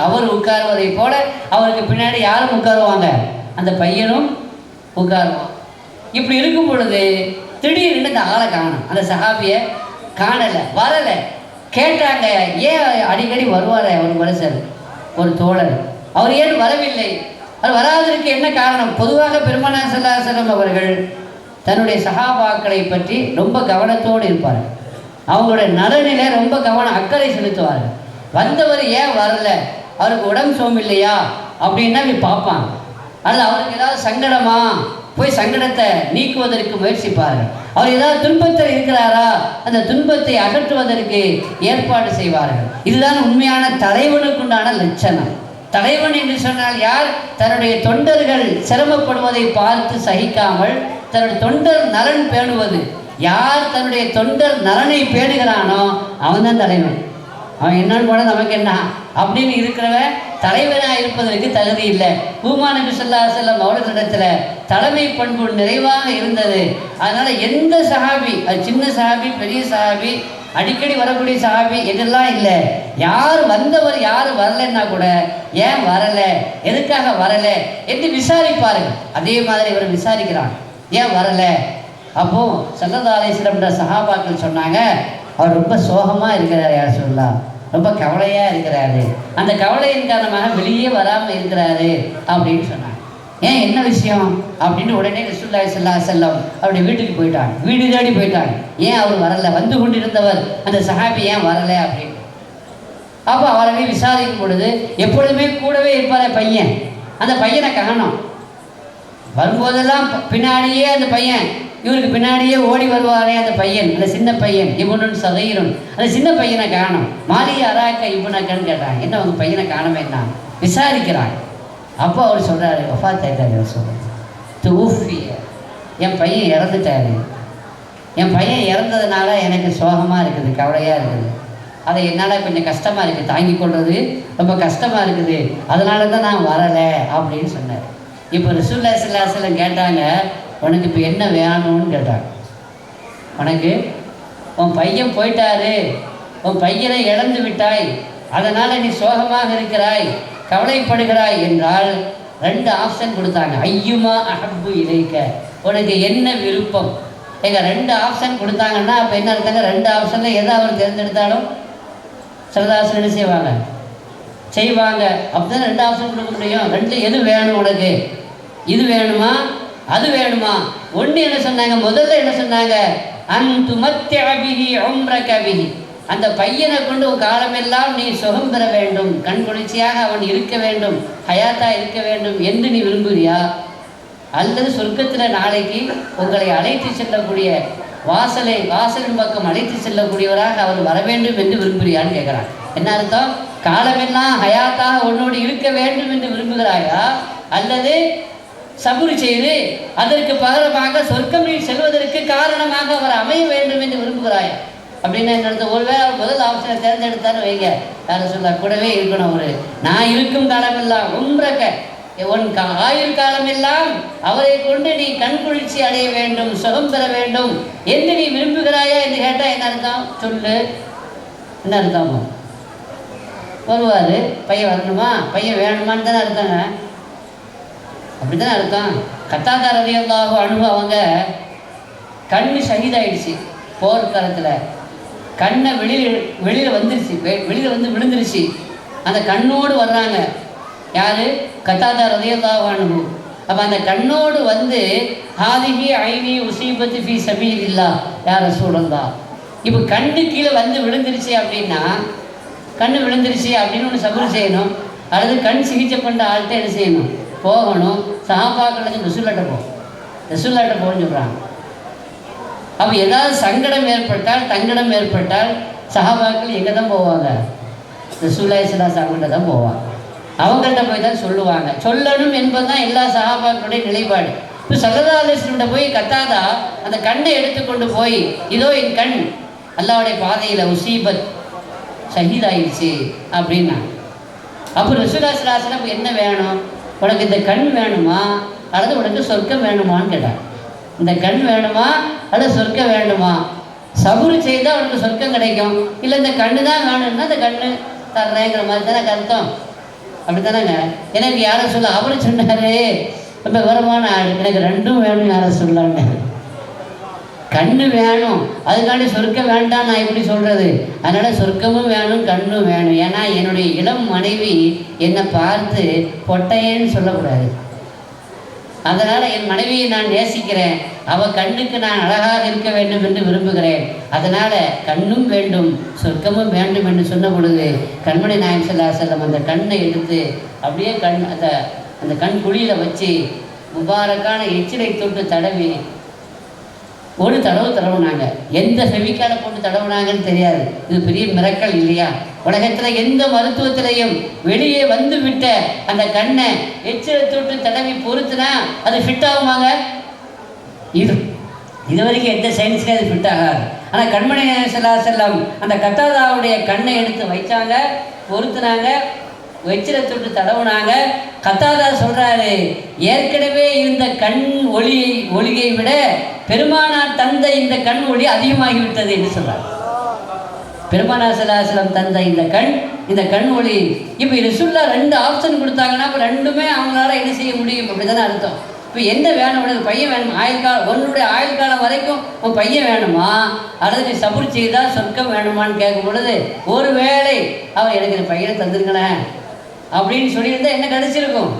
அவர் உட்காருவதை போல அவருக்கு பின்னாடி யாரும் உட்காருவாங்க? அந்த பையனும் உட்காருவான். இப்படி இருக்கும் பொழுது திடீர்னு இந்த ஆளை காணும். அந்த சஹாபியை காணலை, வரலை. கேட்டாங்க, ஏன் அடிக்கடி வருவார் ஒரு மனுஷர், ஒரு தோழர், அவர் ஏன் வரவில்லை? அவர் வராததற்கு என்ன காரணம்? பொதுவாக பெருமானார் ஸல்லல்லாஹு அலைஹி வஸல்லம் அவர்கள் தன்னுடைய சஹாபாக்களை பற்றி ரொம்ப கவனத்தோடு இருப்பார்கள். அவங்களுடைய நலனிலே ரொம்ப அக்கறை செலுத்துவார்கள். வந்தவர் ஏன் வரல, அவருக்கு உடம்பு சோமில்லையா அப்படின்னா பார்ப்பாங்க. அல்லது அவருக்கு ஏதாவது சங்கடமா, போய் சங்கடத்தை நீக்குவதற்கு முயற்சிப்பார்கள். அவர் ஏதாவது துன்பத்தில் இருக்கிறாரா, அந்த துன்பத்தை அகற்றுவதற்கு ஏற்பாடு செய்வார்கள். இதுதான் உண்மையான தலைவனுக்குண்டான லட்சணம். தலைவன் என்று சொன்னால் யார்? தன்னுடைய தொண்டர்கள் சிரமப்படுவதை பார்த்து சகிக்காமல் தன்னுடைய தொண்டர் நலன் பேணுவது. யார் தன்னுடைய தொண்டர் நலனை பேணுகிறானோ அவன் தான் தலைவன். அவன் என்னன்னு போனால் நமக்கு என்ன அப்படின்னு இருக்கிறவன் தலைவனாக இருப்பதற்கு தகுதி இல்லை. ஹுமா நபி ஸல்லல்லாஹு அலைஹி வஸல்லம் அவர்களிடத்தில் தலைமை பண்பு நிறைவாக இருந்தது. அதனால் எந்த சஹாபி, அது சின்ன சஹாபி, பெரிய சஹாபி, அடிக்கடி வரக்கூடிய சஹாபி இதெல்லாம் இல்லை. யார் வந்தவர் யார் வரலைன்னா கூட ஏன் வரலை, எதுக்காக வரலை என்று விசாரிப்பார்கள். அதே மாதிரி இவர் விசாரிக்கிறான், ஏன் வரலை? அப்போது ஸல்லல்லாஹு அலைஹி வஸல்லம் சஹாபாக்கள் சொன்னாங்க, அவர் ரொம்ப சோகமாக இருக்கிறார், யார் சொல்லலாம், ரொம்ப கவலையாக இருக்கிறாரு, அந்த கவலையின் காரணமாக வெளியே வராமல் இருக்கிறாரு அப்படின்னு சொன்னாங்க. ஏன், என்ன விஷயம் அப்படின்னு உடனே ரசூலுல்லாஹி ஸல்லல்லாஹு அலைஹி வஸல்லம் அவருடைய வீட்டுக்கு போயிட்டாங்க. வீடு தேடி போயிட்டாங்க. ஏன் அவர் வரலை, வந்து கொண்டிருந்தவர் அந்த சஹாபி ஏன் வரலை அப்படின்னு. அப்போ அவரை விசாரிக்கும் பொழுது எப்பொழுதுமே கூடவே இருப்பார் பையன். அந்த பையனை காணோம். வரும்போதெல்லாம் பின்னாடியே அந்த பையன், இவருக்கு பின்னாடியே ஓடி வருவாரே அந்த பையன், அந்த சின்ன பையன், இப்னுன் ஸகீருன், அந்த சின்ன பையனை காணும். மாலி அராக்க இப்னக்கன்னு கேட்டாங்க, என்ன உங்கள் பையனை காணவே என்ன விசாரிக்கிறாங்க. அப்போ அவர் சொல்கிறாரு, வஃபாத் ஆயிட்டாரு, சொல்கிறார் துஃபிய, என் பையன் இறந்துட்டாரு, என் பையன் இறந்ததுனால எனக்கு சோகமாக இருக்குது, கவலையாக இருக்குது, அதை என்னால் கொஞ்சம் கஷ்டமாக இருக்குது, தாங்கி கொள்வது ரொம்ப கஷ்டமாக இருக்குது, அதனால தான் நான் வரலை அப்படின்னு சொன்னார். இப்போ ரசூலுல்லாஹி ஸல்லல்லாஹு அலைஹி வஸல்லம் கேட்டாங்க, உனக்கு இப்போ என்ன வேணும்னு கேட்டாங்க. உனக்கு உன் பையன் போயிட்டாரு, உன் பையனை இழந்து விட்டாய், அதனால் நீ சோகமாக இருக்கிறாய், கவலைப்படுகிறாய் என்றால் 2 ஆப்ஷன் கொடுத்தாங்க. ஐயுமா அஹப்பு இலைக்க, உனக்கு என்ன விருப்பம்? எங்கள் 2 ஆப்ஷன் கொடுத்தாங்கன்னா அப்போ என்ன இருக்காங்க, 2 ஆப்ஷனில் எதை அவர் தேர்ந்தெடுத்தாலும் சிலதாசன் என்ன செய்வாங்க. அப்போ தான் 2 ஆப்ஷன் கொடுக்க முடியும். 2 எது வேணும் உனக்கு, இது வேணுமா அது வேணுமா? ஒன்று என்ன சொன்னாங்க, முதல்ல என்ன சொன்னாங்க, அன்துமத்தியபிஹி உம்ரகபிஹி, அந்த பையனை கொண்டு உன் காலமெல்லாம் நீ சுகம் பெற வேண்டும், கண் குளிர்ச்சியாக அவன் இருக்க வேண்டும், ஹயாத்தா இருக்க வேண்டும் என்று நீ விரும்புகிறியா? அல்லது சொர்க்கத்தில் நாளைக்கு உங்களை அழைத்து செல்லக்கூடிய வாசலின் பக்கம் அழைத்து செல்லக்கூடியவராக அவர் வர வேண்டும் என்று விரும்புகிறான்னு கேட்குறாங்க. என்ன அர்த்தம்? காலமெல்லாம் ஹயாத்தாக உன்னோடு இருக்க வேண்டும் என்று விரும்புகிறாயா, அல்லது சபுர் செய்து அதற்கு பகரமாக சொர்க்கமில் செல்வதற்கு காரணமாக அவர் அமைய வேண்டும் என்று விரும்புகிறாயா அப்படின்னு என்ன ஒருவேளை அவர் முதல் ஆப்ஷனை தேர்ந்தெடுத்தான்னு வைங்க, யாரும் சொல்ல கூடவே இருக்கணும். அவரு நான் இருக்கும் காலமெல்லாம் உம்ரக்க உன் ஆயுள் காலமெல்லாம் அவரை கொண்டு நீ கண்குளிர்ச்சி அடைய வேண்டும், சுகம் பெற வேண்டும் என்று நீ விரும்புகிறாயா என்று கேட்டால் என்ன அர்த்தம் சொல்லு, என்ன அர்த்தம்? வருவார், பையன் வரணுமா, பையன் வேணுமான்னு தானே அர்த்தங்க, அப்படி தானே அர்த்தம். கத்தாதா ரலியல்லாஹு அன்ஹு அவங்க கண்ணு ஷஹீதாயிடுச்சு போர்க்காலத்தில். கண்ணை வெளியில் வந்துருச்சு, வெளியில் வந்து விழுந்துருச்சு. அந்த கண்ணோடு வர்றாங்க யார்? கத்தாதா ரலியல்லாஹு அன்ஹு. அப்போ அந்த கண்ணோடு வந்து ஹாதிஹி ஐனி உசீபத்து ஃபீ சபீலில்லாஹ் யா ரசூலல்லாஹ். இப்போ கண்ணு கீழே வந்து விழுந்துருச்சு அப்படின்னா, கண்ணு விழுந்துருச்சு அப்படின்னு ஒன்று சபர் செய்யணும். அல்லது கண் சிகிச்சை பண்ணுற ஆள்கிட்ட என்ன செய்யணும்? போகணும். சஹாபாக்கள் ரசூலுல்லாஹ்ட்ட ரசூலுல்லாஹ்ட்ட போகணும்னு சொல்கிறாங்க. அப்போ ஏதாவது சங்கடம் ஏற்பட்டால், தங்கடம் ஏற்பட்டால் சஹாபாக்கள் எங்கே தான் போவாங்க? ரசூலுல்லாஹி ஸல்லல்லாஹு அலைஹி வஸல்லம் தான் போவாங்க. அவங்கள்ட்ட போய் தான் சொல்லுவாங்க. சொல்லணும் என்பது தான் எல்லா சஹாபாக்களுடைய நிலைப்பாடு. இப்போ ஸல்லல்லாஹு அலைஹி வஸல்லம் போய் கத்தாதா அந்த கண்ணை எடுத்துக்கொண்டு போய், இதோ என் கண் அல்லாஹ்வுடைய பாதையில் உசீபத் ஷஹீதாயிடுச்சு அப்படின்னா, அப்போ ரசூலுல்லாஹி ஸல்லல்லாஹு அலைஹி வஸல்லம் என்ன வேணும்? உனக்கு இந்த கண் வேணுமா அல்லது உனக்கு சொர்க்கம் வேணுமான்னு கேட்டார். இந்த கண் வேணுமா அல்லது சொர்க்கம் வேணுமா? சபுர் செய்தால் உனக்கு சொர்க்கம் கிடைக்கும், இல்லை இந்த கண்ணு தான் வேணும்னா இந்த கண்ணு தர்றேங்கிற மாதிரி தானே அர்த்தம். அப்படி தானேங்க. எனக்கு யாரை சொல்ல, அவரு சொன்னாரு ரொம்ப விவரமான ஆள், எனக்கு ரெண்டும் வேணும் யாரை சொல்லான்னு. கண்ணு வேணும், அதுக்காண்டி சொர்க்கம் வேண்டாம் நான் எப்படி சொல்கிறது? அதனால் சொர்க்கமும் வேணும், கண்ணும் வேணும். ஏன்னா என்னுடைய இளம் மனைவி என்னை பார்த்து பொட்டையேன்னு சொல்லக்கூடாது. அதனால் என் மனைவியை நான் நேசிக்கிறேன், அவள் கண்ணுக்கு நான் அழகாக இருக்க வேண்டும் என்று விரும்புகிறேன். அதனால் கண்ணும் வேண்டும், சொர்க்கமும் வேண்டும் என்று சொன்ன பொழுது கண்மணி நாயகம் ஸல்லல்லாஹு அலைஹி வஸல்லம் அந்த கண்ணை எடுத்து அப்படியே அந்த கண் குழியில் வச்சு முபாரக்கான எச்சிலை தொட்டு தடவி ஒரு தடவுனாங்க. எந்த செவிக்கால போட்டு தடவுனாங்கன்னு தெரியாது. இது பெரிய மிரக்கல் இல்லையா? உலகத்தில் எந்த மருத்துவத்திலையும் வெளியே வந்து விட்ட அந்த கண்ணை எச்சிலை தொட்டு தடவி பொறுத்துனா அது ஃபிட் ஆகுமாங்க? இது வரைக்கும் எந்த சயின்ஸ்லேயும் அது ஃபிட் ஆகாது. ஆனால் கண்மணி நாயகம் ஸல்லல்லாஹு அலைஹி வஸல்லம் அந்த கத்தாதாவுடைய கண்ணை எடுத்து வைச்சாங்க, பொறுத்துனாங்க, எச்சிலை தொட்டு தடவுனாங்க. கத்தாதா சொல்கிறாரு, ஏற்கனவே இருந்த கண் ஒளியை விட பெருமானார் தந்த இந்த கண் ஒளி அதிகமாகிவிட்டது என்று சொல்றார். பெருமானார் ஸல்லல்லாஹு அலைஹி வஸல்லம் தந்த இந்த கண் ஒளி. இப்போ ரசூலுல்லாஹ் ரெண்டு ஆப்ஷன் கொடுத்தாங்கன்னா இப்போ ரெண்டுமே அவங்களால என்ன செய்ய முடியும்? அப்படி தானே அர்த்தம். இப்போ என்ன வேணும்? உனக்கு பையன் வேணும், உன்னுடைய ஆயுள் காலம் வரைக்கும் உன் பையன் வேணுமா அல்லது நீ சபுர் செய்தால் சொர்க்கம் வேணுமான்னு கேட்கும் பொழுது, ஒரு வேளை அவன் எனக்கு இந்த பையனை தந்துருங்களேன் அப்படின்னு சொல்லியிருந்தா என்ன கிடைச்சிருக்கும்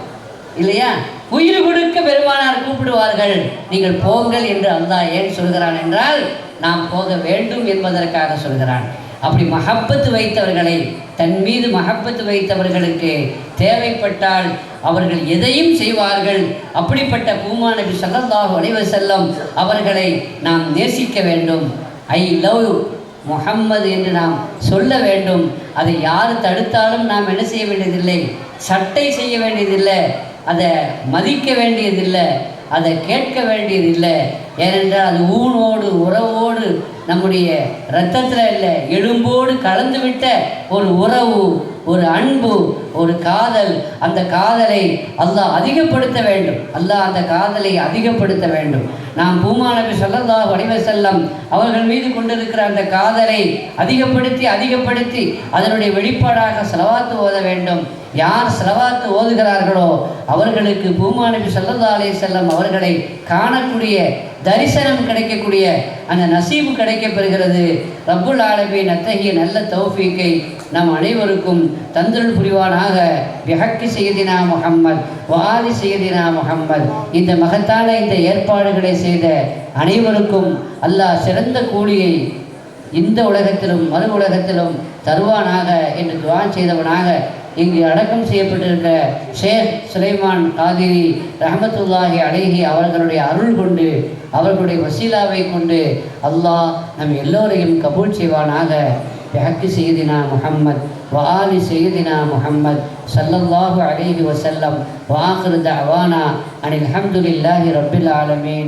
இல்லையா? உயிர் கொடுக்க பெருமானார் கூப்பிடுவார்கள், நீங்கள் போங்கள் என்று அல்லாஹ் ஏன் சொல்கிறான் என்றால் நாம் போக வேண்டும் என்பதற்காக சொல்கிறான். அப்படி மஹப்பத்து வைத்தவர்களை, தன் மீது மஹப்பத்து வைத்தவர்களுக்கு தேவைப்பட்டால் அவர்கள் எதையும் செய்வார்கள். அப்படிப்பட்ட பூமா நபி ஸல்லல்லாஹு அலைஹி வஸல்லம் அவர்களை நாம் நேசிக்க வேண்டும். ஐ லவ் முஹம்மது என்று நாம் சொல்ல வேண்டும். அதை யார் தடுத்தாலும் நாம் என்ன செய்ய வேண்டியதில்லை, சட்டை செய்ய வேண்டியதில்லை, அதை மதிக்க வேண்டியதில்லை, அதை கேட்க வேண்டியதில்லை. ஏனென்றால் அது ஊனோடு உறவோடு நம்முடைய இரத்தத்தில் இல்லை, எலும்போடு கலந்து விட்ட ஒரு உறவு, ஒரு அன்பு, ஒரு காதல். அந்த காதலை அல்லாஹ் அதிகப்படுத்த வேண்டும். அல்லாஹ் அந்த காதலை அதிகப்படுத்த வேண்டும். நாம் பூமா நபி ஸல்லல்லாஹு அலைஹி வஸல்லம் அவர்கள் மீது கொண்டிருக்கிற அந்த காதலை அதிகப்படுத்தி அதனுடைய வெளிப்பாடாக ஸலவாத்து ஓத வேண்டும். யார் ஸலவாத்து ஓதுகிறார்களோ அவர்களுக்கு பூமா நபி ஸல்லல்லாஹு அலைஹி வஸல்லம் அவர்களை காணக்கூடிய தரிசனம் கிடைக்கக்கூடிய அந்த நசீபு கிடைக்கப்பெறுகிறது. ரப்புல் ஆலமீன் அத்தகைய நல்ல தௌஃபீக்கை நம் அனைவருக்கும் தந்தருள் புரிவானாக. பிஹக்கி சய்யிதினா முஹம்மத் வாலி சய்யிதினா முஹம்மத். இந்த மகத்தான இந்த ஏற்பாடுகளை செய்த அனைவருக்கும் அல்லாஹ் சிறந்த கூலியை இந்த உலகத்திலும் மறு உலகத்திலும் தருவானாக என்று துஆ செய்தவனாக இங்கு அடக்கம் செய்யப்பட்டிருக்க ஷேக் சுலைமான் காதிரி ரஹ்மத்துல்லாஹி அலைஹி அவர்களுடைய அருள் கொண்டு, அவர்களுடைய வசீலாவை கொண்டு அல்லாஹ் நம் எல்லோரையும் கபூல் செய்வானாக. بحق سيدنا محمد وآل سيدنا محمد صلى الله عليه وسلم وآخر دعوانا أن الحمد لله رب العالمين.